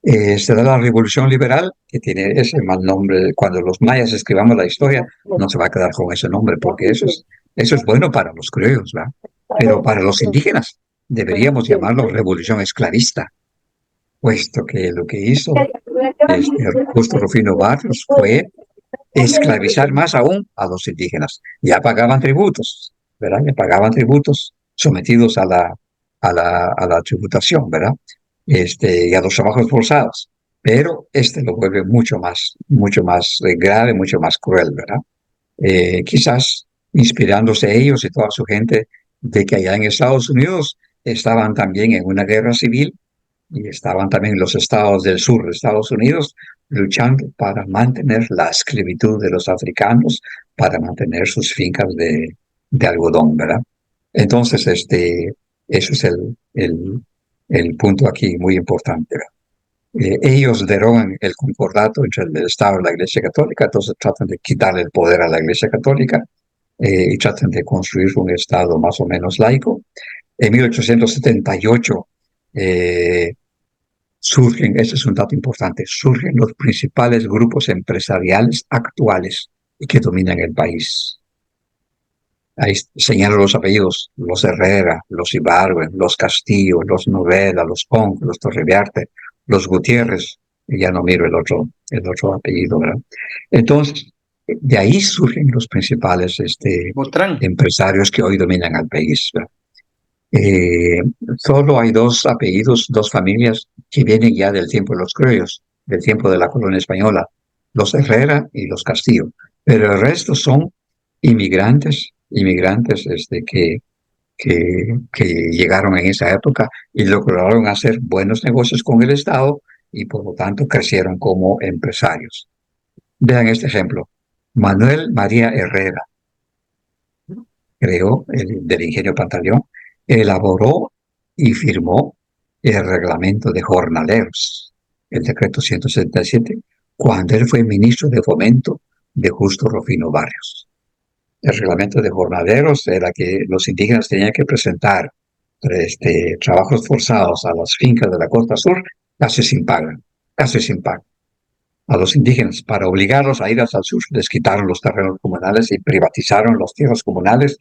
Se da la Revolución Liberal, que tiene ese mal nombre. Cuando los mayas escribamos la historia, no se va a quedar con ese nombre, porque eso es bueno para los criollos, ¿verdad? Pero para los indígenas deberíamos llamarlo Revolución Esclavista, puesto que lo que hizo Justo Rufino Barrios fue esclavizar más aún a los indígenas. Ya pagaban tributos, ¿verdad? Ya pagaban tributos sometidos a la tributación, ¿verdad? Y a los trabajos forzados. Pero lo vuelve mucho más grave, mucho más cruel, ¿verdad? Quizás inspirándose ellos y toda su gente de que allá en Estados Unidos estaban también en una guerra civil y estaban también los estados del sur de Estados Unidos luchando para mantener la esclavitud de los africanos, para mantener sus fincas de algodón, ¿verdad? Entonces, eso es el punto aquí muy importante, ¿verdad? Ellos derogan el concordato entre el Estado y la Iglesia Católica, entonces tratan de quitarle el poder a la Iglesia Católica y tratan de construir un Estado más o menos laico. En 1878 surgen, ese es un dato importante, surgen los principales grupos empresariales actuales y que dominan el país. Ahí señalo los apellidos: los Herrera, los Ibargüen, los Castillo, los Novela, los Pons, los Torreviarte, los Gutiérrez, y ya no miro el otro apellido, ¿verdad? Entonces, de ahí surgen los principales Botrán. empresarios que hoy dominan al país, ¿verdad? Solo hay dos apellidos, dos familias que vienen ya del tiempo de los criollos, del tiempo de la colonia española: los Herrera y los Castillo. Pero el resto son inmigrantes que llegaron en esa época y lograron hacer buenos negocios con el Estado y por lo tanto crecieron como empresarios. Vean este ejemplo: Manuel María Herrera, creó del ingenio Pantaleón, elaboró y firmó el reglamento de jornaleros, el decreto 177, cuando él fue ministro de Fomento de Justo Rufino Barrios. El reglamento de jornaleros era que los indígenas tenían que presentar trabajos forzados a las fincas de la costa sur casi sin paga. A los indígenas, para obligarlos a ir hacia el sur, les quitaron los terrenos comunales y privatizaron las tierras comunales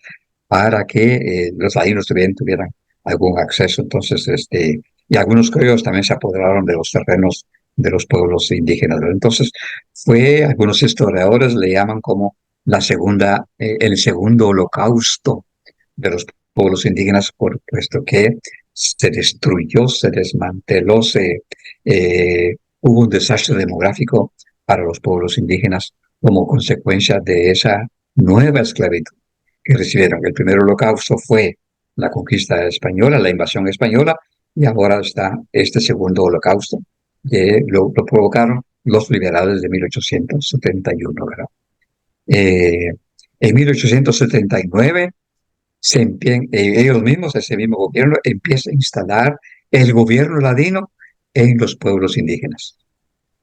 para que los ladinos tuvieran algún acceso. Entonces, y algunos criollos también se apoderaron de los terrenos de los pueblos indígenas. Entonces, algunos historiadores le llaman como el segundo holocausto de los pueblos indígenas, puesto que se destruyó, se desmanteló, hubo un desastre demográfico para los pueblos indígenas como consecuencia de esa nueva esclavitud que recibieron. El primer holocausto fue la conquista española, la invasión española, y ahora está este segundo holocausto que lo provocaron los liberales de 1871, ¿verdad? En 1879 ellos mismos, ese mismo gobierno, empieza a instalar el gobierno ladino en los pueblos indígenas.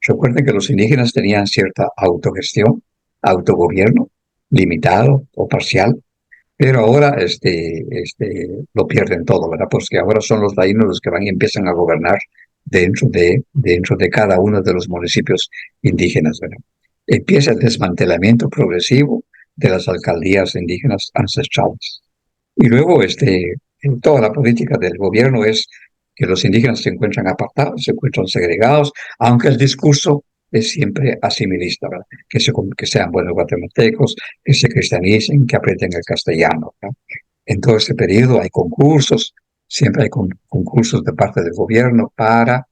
Recuerden que los indígenas tenían cierta autogestión, autogobierno, limitado o parcial, pero ahora lo pierden todo, ¿verdad? Porque ahora son los ladinos los que van y empiezan a gobernar dentro de cada uno de los municipios indígenas, ¿verdad? Empieza el desmantelamiento progresivo de las alcaldías indígenas ancestrales. Y luego en toda la política del gobierno es que los indígenas se encuentran apartados, se encuentran segregados, aunque el discurso es siempre asimilista, ¿verdad? Que sean buenos guatemaltecos, que se cristianicen, que aprenden el castellano, ¿verdad? En todo este periodo hay concursos, siempre hay concursos de parte del gobierno para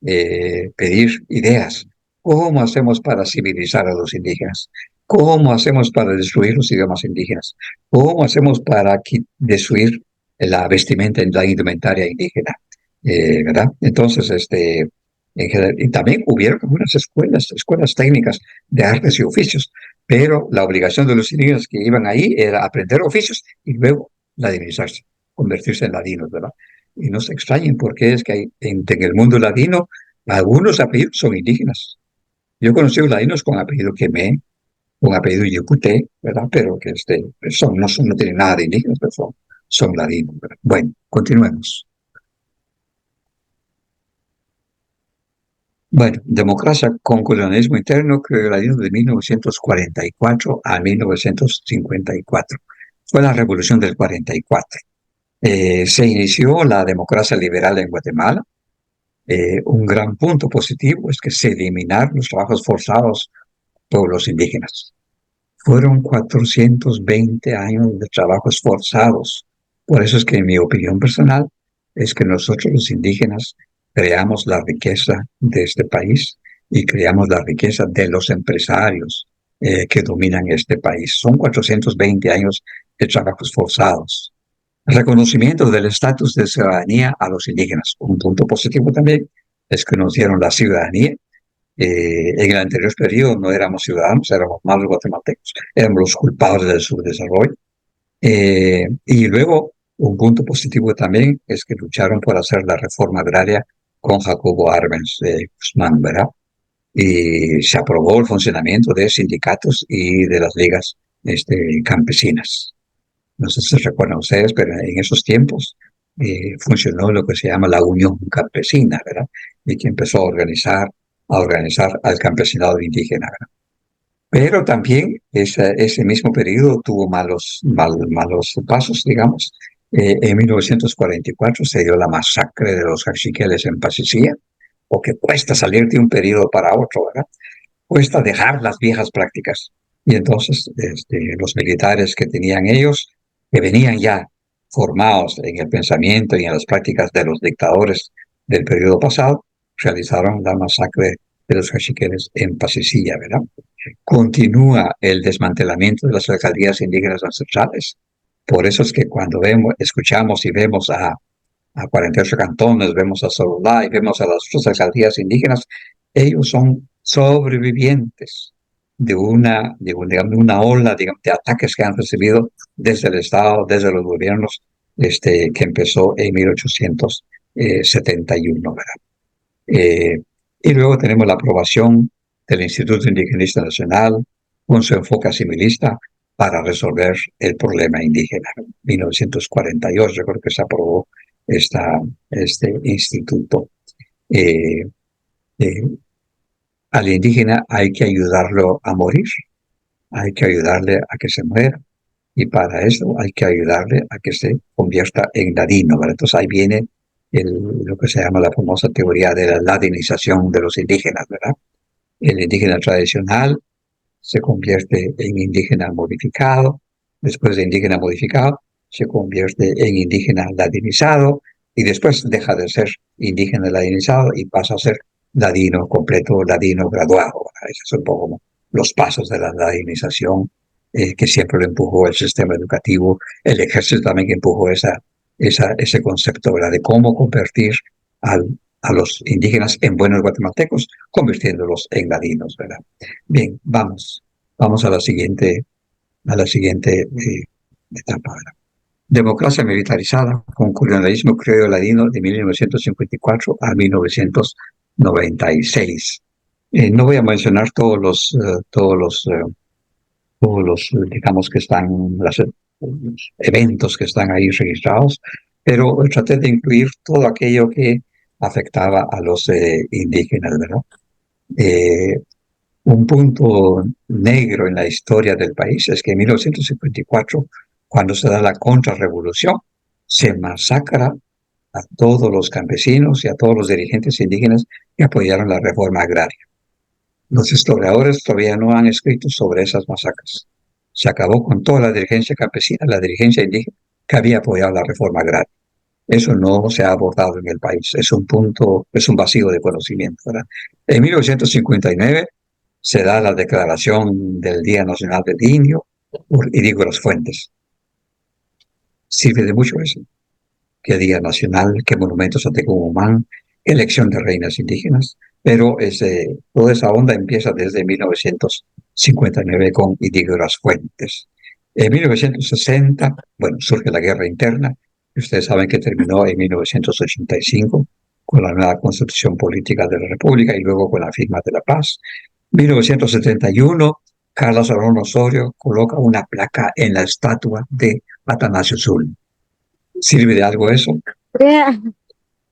pedir ideas. ¿Cómo hacemos para civilizar a los indígenas? ¿Cómo hacemos para destruir los idiomas indígenas? ¿Cómo hacemos para destruir la vestimenta en la indumentaria indígena? ¿Verdad? Entonces, y también hubieron algunas escuelas técnicas de artes y oficios, pero la obligación de los indígenas que iban ahí era aprender oficios y luego ladinizarse, convertirse en ladinos, ¿verdad? Y no se extrañen porque es que en el mundo ladino algunos apellidos son indígenas. Yo he conocido ladinos con apellido Quemé, con apellido Yucuté, ¿verdad? Pero que no tienen nada de indígenas, pero son ladinos, ¿verdad? Bueno, continuemos. Bueno, democracia con colonialismo interno, creo que de 1944 a 1954. Fue la revolución del 44. Se inició la democracia liberal en Guatemala. Un gran punto positivo es que se eliminaron los trabajos forzados por pueblos indígenas. Fueron 420 años de trabajos forzados. Por eso es que en mi opinión personal es que nosotros los indígenas creamos la riqueza de este país y creamos la riqueza de los empresarios que dominan este país. Son 420 años de trabajos forzados. Reconocimiento del estatus de ciudadanía a los indígenas. Un punto positivo también es que nos dieron la ciudadanía. En el anterior periodo no éramos ciudadanos, éramos malos guatemaltecos, éramos los culpables del subdesarrollo. Y luego, un punto positivo también es que lucharon por hacer la reforma agraria con Jacobo Arbenz Guzmán, ¿verdad? Y se aprobó el funcionamiento de sindicatos y de las ligas campesinas. No sé si se recuerdan ustedes, pero en esos tiempos funcionó lo que se llama la Unión Campesina, ¿verdad? Y que empezó a organizar al campesinado indígena, ¿verdad? Pero también ese mismo periodo tuvo malos pasos, digamos. En 1944 se dio la masacre de los Cachiqueles en Pasicía, porque cuesta salir de un periodo para otro, ¿verdad? Cuesta dejar las viejas prácticas. Y entonces los militares que tenían ellos, que venían ya formados en el pensamiento y en las prácticas de los dictadores del periodo pasado, realizaron la masacre de los caciques en Pasicilla, ¿verdad? Continúa el desmantelamiento de las alcaldías indígenas ancestrales. Por eso es que cuando escuchamos y vemos a 48 cantones, vemos a Sololá y vemos a las otras alcaldías indígenas, ellos son sobrevivientes de una ola de ataques que han recibido desde el Estado, desde los gobiernos, que empezó en 1871, ¿verdad? Y luego tenemos la aprobación del Instituto Indigenista Nacional con su enfoque asimilista para resolver el problema indígena. En 1948 creo que se aprobó este instituto. Al indígena hay que ayudarlo a morir, hay que ayudarle a que se muera, y para eso hay que ayudarle a que se convierta en ladino, ¿verdad? Entonces ahí viene lo que se llama la famosa teoría de la ladinización de los indígenas, ¿verdad? El indígena tradicional se convierte en indígena modificado, después de indígena modificado se convierte en indígena ladinizado, y después deja de ser indígena ladinizado y pasa a ser ladino completo, ladino graduado. Esos son un poco los pasos de la ladinización que siempre lo empujó el sistema educativo, el ejército también que empujó ese concepto, ¿verdad?, de cómo convertir a los indígenas en buenos guatemaltecos, convirtiéndolos en ladinos, ¿verdad? Bien, vamos a la siguiente etapa, ¿verdad? Democracia militarizada con colonialismo criollo ladino de 1954 a 1996. No voy a mencionar todos los digamos que están, los eventos que están ahí registrados, pero traté de incluir todo aquello que afectaba a los indígenas, ¿verdad? Un punto negro en la historia del país es que en 1954, cuando se da la contrarrevolución, se masacra a todos los campesinos y a todos los dirigentes indígenas que apoyaron la reforma agraria. Los historiadores todavía no han escrito sobre esas masacres. Se acabó con toda la dirigencia campesina, la dirigencia indígena que había apoyado la reforma agraria. Eso no se ha abordado en el país. Es un vacío de conocimiento, ¿verdad? En 1959 se da la declaración del Día Nacional del Indio por Idígoras Fuentes. Sirve de mucho eso. ¿Qué Día Nacional? ¿Qué monumentos a Tecumumán? Elección de reinas indígenas. Pero toda esa onda empieza desde 1959 con Idígoras Fuentes. En 1960, surge la guerra interna. Ustedes saben que terminó en 1985 con la nueva constitución política de la República y luego con la firma de la paz. 1971, Carlos Arón Osorio coloca una placa en la estatua de Atanasio Zul. ¿Sirve de algo eso?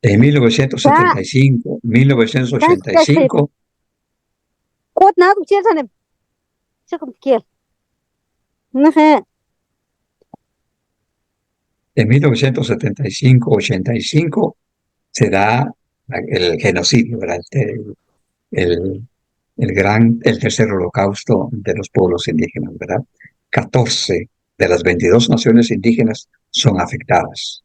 En 1985, 1985, en 1975-85 se da el genocidio, ¿verdad? El tercer holocausto de los pueblos indígenas, ¿verdad? 14 de las 22 naciones indígenas son afectadas.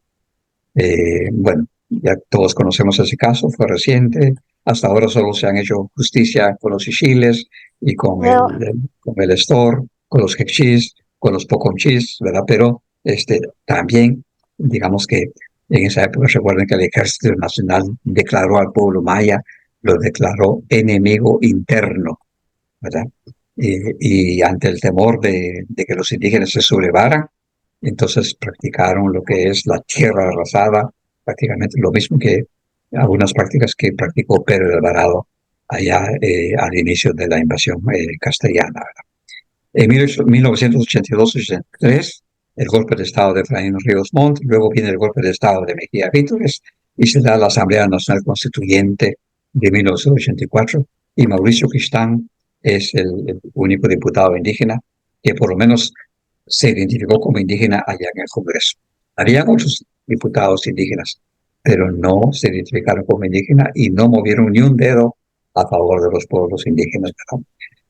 Ya todos conocemos ese caso, fue reciente. Hasta ahora solo se han hecho justicia con los Ixiles y con el Estor, con los Quechís, con los Poconchís, ¿verdad? Pero también, digamos que en esa época, recuerden que el Ejército Nacional declaró al pueblo maya, lo declaró enemigo interno, ¿verdad? Y ante el temor de que los indígenas se sublevaran, entonces practicaron lo que es la tierra arrasada, prácticamente lo mismo que algunas prácticas que practicó Pedro de Alvarado allá al inicio de la invasión castellana, ¿verdad? En 1982-83 el golpe de Estado de Efraín Ríos Montt, luego viene el golpe de Estado de Mejía Vítores y se da la Asamblea Nacional Constituyente de 1984 y Mauricio Quistán es el único diputado indígena que por lo menos se identificó como indígena allá en el Congreso. Habían otros diputados indígenas, pero no se identificaron como indígenas y no movieron ni un dedo a favor de los pueblos indígenas. En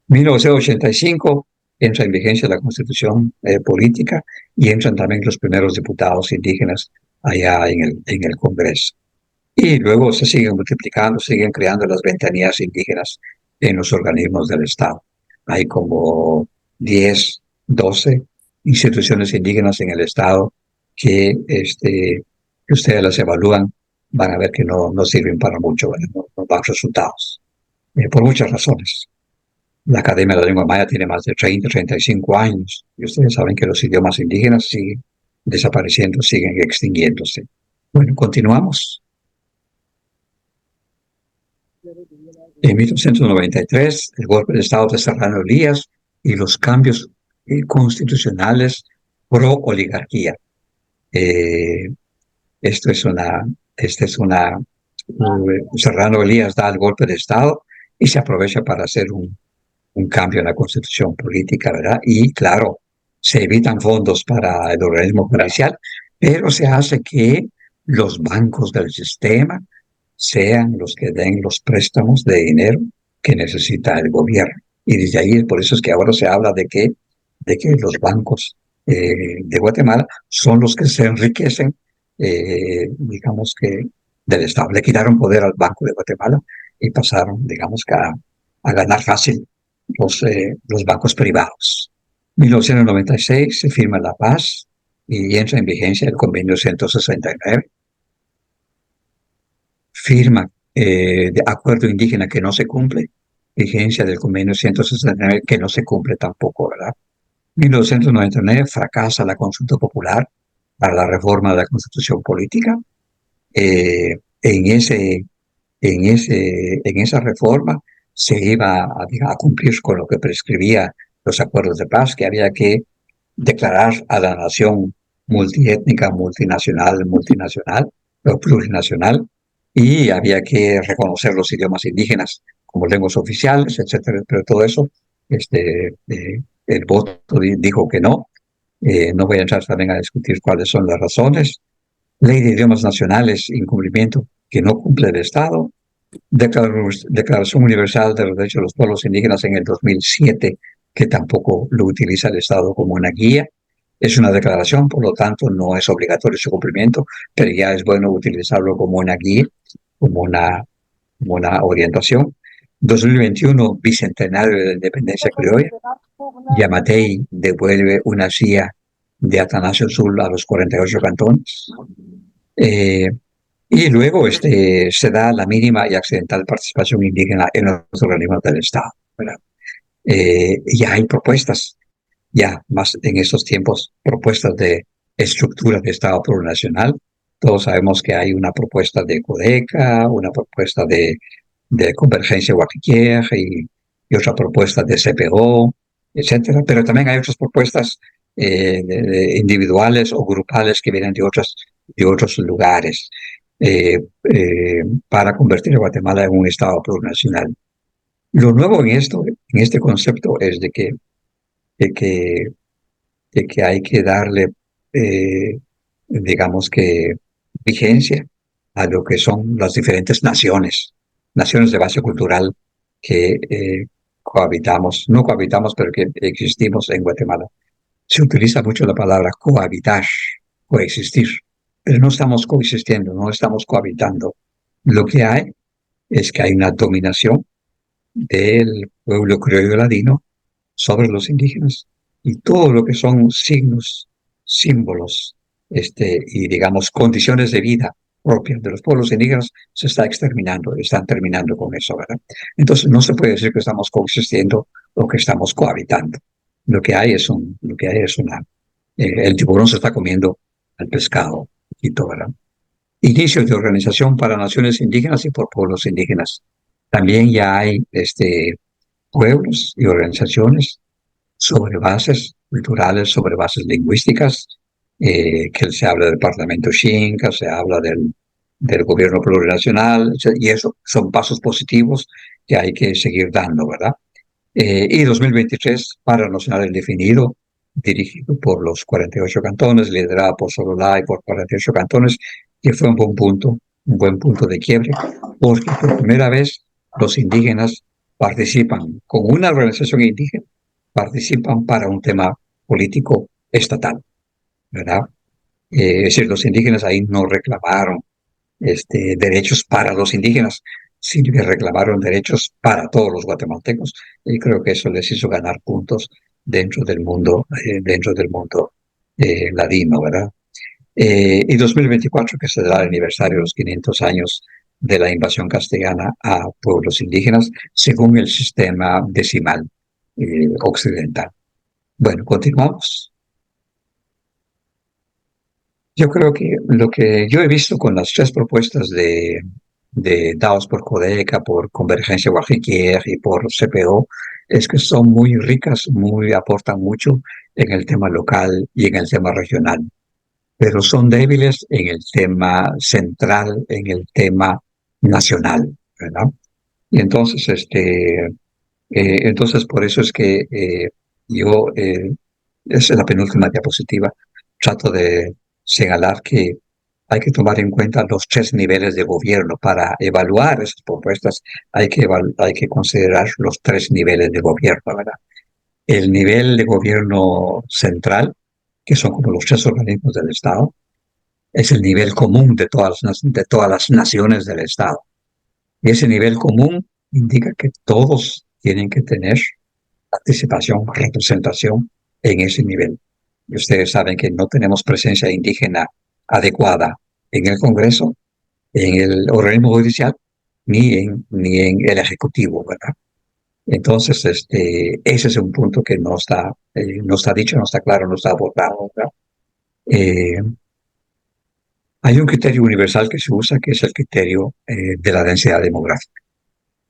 1985 entra en vigencia la Constitución política y entran también los primeros diputados indígenas allá en el Congreso. Y luego se siguen multiplicando, siguen creando las ventanillas indígenas en los organismos del Estado. Hay como 10, 12 instituciones indígenas en el Estado que ustedes las evalúan, van a ver que no sirven para mucho, no dan resultados, por muchas razones. La Academia de la Lengua Maya tiene más de 30, 35 años, y ustedes saben que los idiomas indígenas siguen desapareciendo, siguen extinguiéndose. Bueno, continuamos. En 1993, el golpe de Estado de Serrano Elías y los cambios constitucionales pro-oligarquía. Serrano Elías da el golpe de Estado y se aprovecha para hacer un cambio en la constitución política, ¿verdad? Y claro, se evitan fondos para el organismo judicial, pero se hace que los bancos del sistema sean los que den los préstamos de dinero que necesita el gobierno. Y desde ahí, por eso es que ahora se habla de que los bancos de Guatemala son los que se enriquecen, digamos que del Estado. Le quitaron poder al Banco de Guatemala y pasaron, digamos que a ganar fácil los bancos privados. En 1996 se firma la paz y entra en vigencia el convenio 169. Firma de acuerdo indígena que no se cumple, vigencia del convenio 169 que no se cumple tampoco, ¿verdad? 1999 fracasa la consulta popular para la reforma de la Constitución política. En esa reforma se iba a cumplir con lo que prescribía los acuerdos de paz, que había que declarar a la nación multiétnica, multinacional o plurinacional, y había que reconocer los idiomas indígenas como lenguas oficiales, etcétera. Pero todo eso, el voto dijo que no. No voy a entrar también a discutir cuáles son las razones. Ley de idiomas nacionales, incumplimiento que no cumple el Estado. Declaración Universal de los Derechos de los Pueblos Indígenas en el 2007, que tampoco lo utiliza el Estado como una guía. Es una declaración, por lo tanto, no es obligatorio su cumplimiento, pero ya es bueno utilizarlo como una guía, como una orientación. 2021, bicentenario de la independencia criolla. Yamatei devuelve una silla de Atanasio Sul a los 48 cantones. Y luego se da la mínima y accidental participación indígena en los organismos del Estado, ¿verdad? Ya hay propuestas, ya más en estos tiempos, propuestas de estructura de Estado plurinacional. Todos sabemos que hay una propuesta de Codeca, una propuesta de Convergencia Guapiquier y otra propuesta de CPO, etcétera. Pero también hay otras propuestas individuales o grupales que vienen de otros lugares para convertir a Guatemala en un Estado plurinacional. Lo nuevo en este concepto es de que hay que darle, digamos que, vigencia a lo que son las diferentes naciones de base cultural que no cohabitamos, pero que existimos en Guatemala. Se utiliza mucho la palabra cohabitar, coexistir, pero no estamos coexistiendo, no estamos cohabitando. Lo que hay es que hay una dominación del pueblo criollo ladino sobre los indígenas y todo lo que son signos, símbolos y digamos condiciones de vida propias de los pueblos indígenas se está exterminando, están terminando con eso, ¿verdad? Entonces no se puede decir que estamos coexistiendo o que estamos cohabitando. Lo que hay es el tiburón se está comiendo al pescado, ¿verdad? Inicio de organización para naciones indígenas y por pueblos indígenas. También ya hay pueblos y organizaciones sobre bases culturales sobre bases lingüísticas, que se habla del Parlamento Xinca, se habla del gobierno plurinacional, y eso son pasos positivos que hay que seguir dando, ¿verdad? Y 2023, paro nacional indefinido, dirigido por los 48 cantones, liderado por Sololá y por 48 cantones, que fue un buen punto de quiebre, porque por primera vez los indígenas participan con una organización indígena, participan para un tema político estatal, ¿verdad? Es decir, los indígenas ahí no reclamaron derechos para los indígenas, sino que reclamaron derechos para todos los guatemaltecos. Y creo que eso les hizo ganar puntos dentro del mundo ladino, ¿verdad? Y 2024, que será el aniversario de los 500 años de la invasión castellana a pueblos indígenas, según el sistema decimal occidental. Bueno, continuamos. Yo creo que lo que yo he visto con las tres propuestas de dados por Codeca, por Convergencia Guajiquier y por CPO, es que son muy ricas, aportan mucho en el tema local y en el tema regional, pero son débiles en el tema central, en el tema nacional, ¿verdad? Y entonces, entonces por eso es que yo, esa es la penúltima diapositiva, trato de señalar que hay que tomar en cuenta los tres niveles de gobierno. Para evaluar esas propuestas hay que considerar los tres niveles de gobierno, ¿verdad? El nivel de gobierno central, que son como los tres organismos del Estado, es el nivel común de todas las naciones del Estado. Y ese nivel común indica que todos tienen que tener participación, representación en ese nivel. Y ustedes saben que no tenemos presencia indígena adecuada en el Congreso, en el organismo judicial, ni en el Ejecutivo, ¿verdad? Entonces, ese es un punto que no está dicho, no está claro, no está abordado, ¿verdad? Hay un criterio universal que se usa, que es el criterio de la densidad demográfica.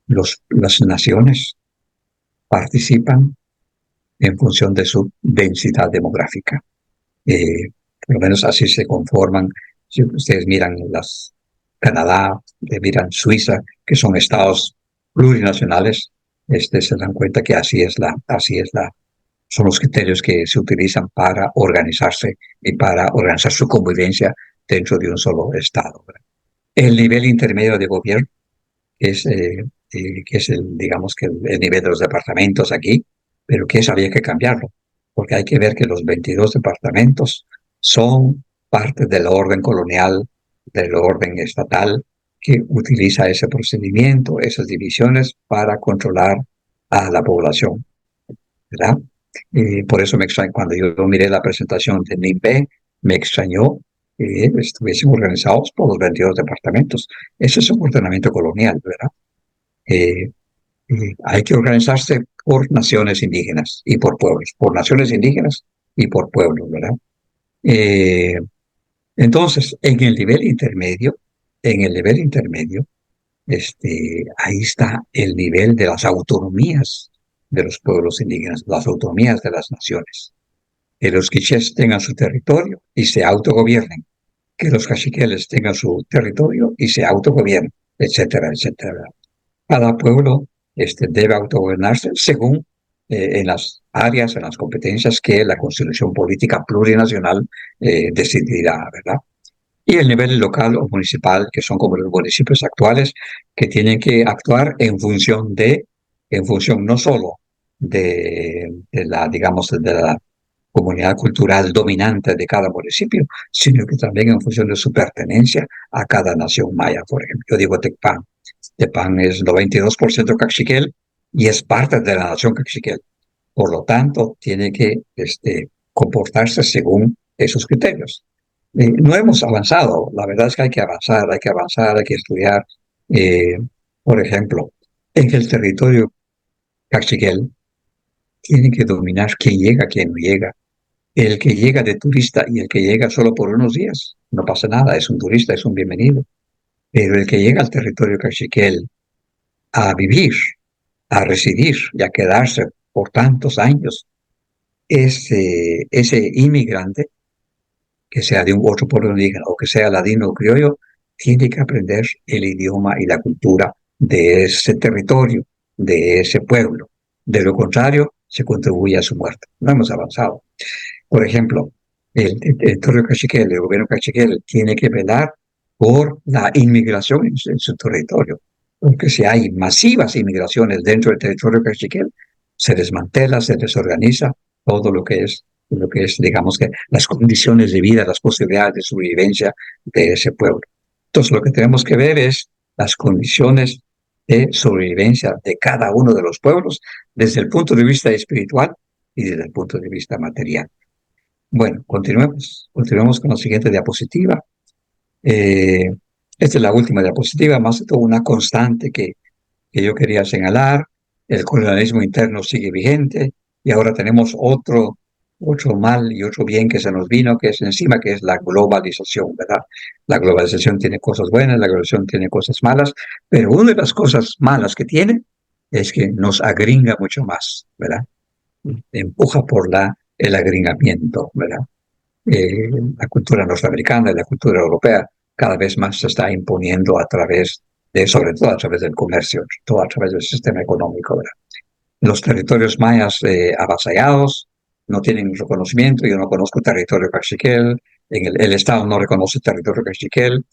Las naciones participan en función de su densidad demográfica. Por lo menos así se conforman. Si ustedes miran Canadá, miran Suiza, que son estados plurinacionales, se dan cuenta que son los criterios que se utilizan para organizarse y para organizar su convivencia dentro de un solo estado, ¿verdad? El nivel intermedio de gobierno que es digamos que el nivel de los departamentos aquí, pero que eso había que cambiarlo, porque hay que ver que los 22 departamentos son parte del orden colonial, del orden estatal, que utiliza ese procedimiento, esas divisiones para controlar a la población, ¿verdad? Por eso me extrañó, cuando yo miré la presentación de NIMBE, me extrañó que estuviesen organizados por los 22 departamentos. Eso es un ordenamiento colonial, ¿verdad? Hay que organizarse por naciones indígenas y por pueblos, por naciones indígenas y por pueblos, ¿verdad? Entonces, en el nivel intermedio, ahí está el nivel de las autonomías de los pueblos indígenas, las autonomías de las naciones. Que los quichés tengan su territorio y se autogobiernen, que los caciqueles tengan su territorio y se autogobiernen, etcétera, etcétera. Cada pueblo debe autogobernarse según en las áreas, en las competencias que la Constitución Política Plurinacional decidirá, ¿verdad? Y el nivel local o municipal, que son como los municipios actuales, que tienen que actuar en función no solo de la comunidad cultural dominante de cada municipio, sino que también en función de su pertenencia a cada nación maya. Por ejemplo, yo digo Tecpan. Tecpan es 92% caxiquel y es parte de la nación caxiquel. Por lo tanto, tiene que comportarse según esos criterios. No hemos avanzado. La verdad es que hay que avanzar, hay que estudiar. Por ejemplo, en el territorio caxiquel tienen que dominar quién llega, quién no llega. El que llega de turista y el que llega solo por unos días, no pasa nada, es un turista, es un bienvenido. Pero el que llega al territorio caxiquel a vivir, a residir y a quedarse por tantos años, ese inmigrante, que sea de un otro pueblo indígena o que sea ladino o criollo, tiene que aprender el idioma y la cultura de ese territorio, de ese pueblo. De lo contrario, se contribuye a su muerte. No hemos avanzado. Por ejemplo, el territorio cachiquel, el gobierno cachiquel, tiene que velar por la inmigración en su territorio. Porque si hay masivas inmigraciones dentro del territorio cachiquel, se desmantela, se desorganiza todo lo que es, digamos que las condiciones de vida, las posibilidades de sobrevivencia de ese pueblo. Entonces, lo que tenemos que ver es las condiciones de sobrevivencia de cada uno de los pueblos desde el punto de vista espiritual y desde el punto de vista material. Bueno, continuemos con la siguiente diapositiva. Esta es la última diapositiva, más de todo una constante que yo quería señalar. El colonialismo interno sigue vigente y ahora tenemos otro mal y otro bien que se nos vino, que es encima, que es la globalización, ¿verdad? La globalización tiene cosas buenas, la globalización tiene cosas malas, pero una de las cosas malas que tiene es que nos agringa mucho más, ¿verdad? Empuja por el agringamiento, ¿verdad? La cultura norteamericana y la cultura europea cada vez más se está imponiendo a través sobre todo a través del comercio, todo a través del sistema económico, ¿verdad? Los territorios mayas avasallados no tienen reconocimiento. Yo no conozco territorio cachiquel, el Estado no reconoce territorio cachiquel,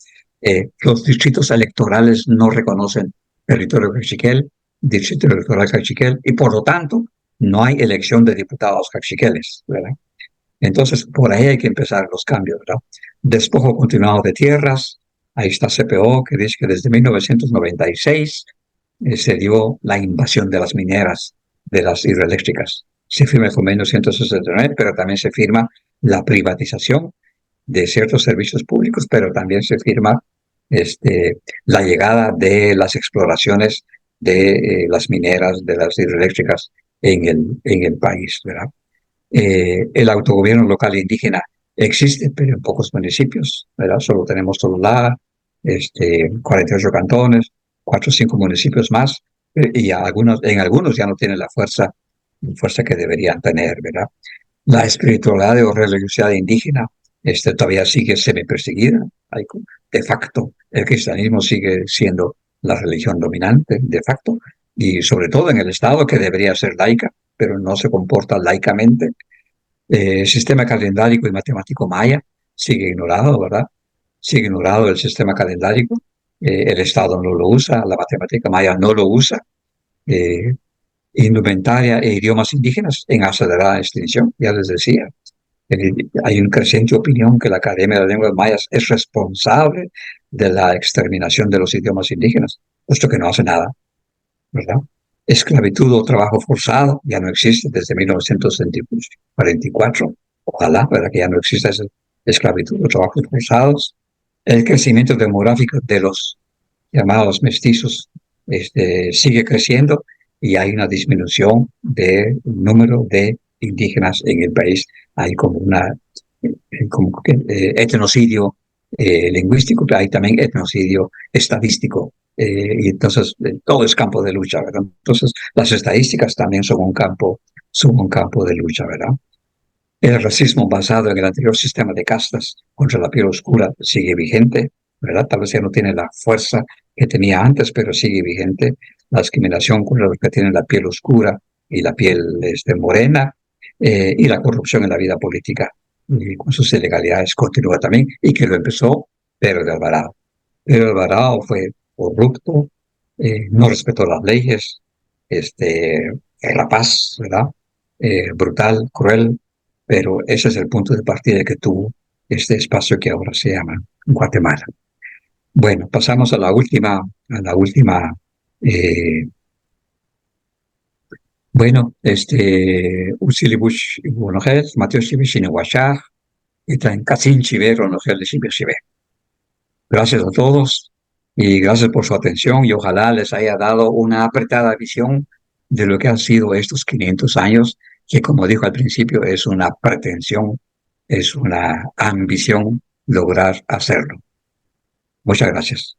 los distritos electorales no reconocen territorio cachiquel, distrito electoral cachiquel, y por lo tanto no hay elección de diputados cachiqueles, ¿verdad? Entonces, por ahí hay que empezar los cambios, ¿verdad? Despojo continuado de tierras. Ahí está CPO, que dice que desde 1996 se dio la invasión de las mineras, de las hidroeléctricas. Se firma el convenio 169, pero también se firma la privatización de ciertos servicios públicos, pero también se firma la llegada de las exploraciones de las mineras, de las hidroeléctricas en el país, ¿verdad? El autogobierno local indígena existe, pero en pocos municipios, ¿verdad? Solo tenemos Tolulá, 48 cantones, 4 o 5 municipios más, y en algunos ya no tienen la fuerza que deberían tener, ¿verdad? La espiritualidad o religiosidad indígena todavía sigue semi-perseguida. De facto, el cristianismo sigue siendo la religión dominante, de facto, y sobre todo en el Estado, que debería ser laica, pero no se comporta laicamente. El sistema calendárico y matemático maya sigue ignorado, ¿verdad? Sigue ignorado el sistema calendárico. El Estado no lo usa, la matemática maya no lo usa. Indumentaria e idiomas indígenas en acelerada extinción, ya les decía. Hay una creciente opinión que la Academia de Lenguas Mayas es responsable de la exterminación de los idiomas indígenas, puesto que no hace nada, ¿verdad? Esclavitud o trabajo forzado ya no existe desde 1944. Ojalá, ¿verdad?, que ya no exista esa esclavitud o trabajos forzados. El crecimiento demográfico de los llamados mestizos sigue creciendo y hay una disminución del número de indígenas en el país. Hay como etnocidio lingüístico, pero hay también etnocidio estadístico. Y entonces todo es campo de lucha, ¿verdad? Entonces las estadísticas también son un campo de lucha, ¿verdad? El racismo basado en el anterior sistema de castas contra la piel oscura sigue vigente, ¿verdad? Tal vez ya no tiene la fuerza que tenía antes, pero sigue vigente. La discriminación contra los que tienen la piel oscura y la piel morena, y la corrupción en la vida política y con sus ilegalidades continúa también, y que lo empezó Pedro de Alvarado. Pedro de Alvarado fue corrupto, no respetó las leyes, rapaz, ¿verdad? Brutal, cruel, pero ese es el punto de partida que tuvo este espacio que ahora se llama Guatemala. Bueno, pasamos a la última, Usilibush Bonogel, Mateo Chibichinehuachaj, y Trancasin Chivero Nogel de Chibichibe. Gracias a todos y gracias por su atención, y ojalá les haya dado una apretada visión de lo que han sido estos 500 años, que, como dijo al principio, es una pretensión, es una ambición lograr hacerlo. Muchas gracias.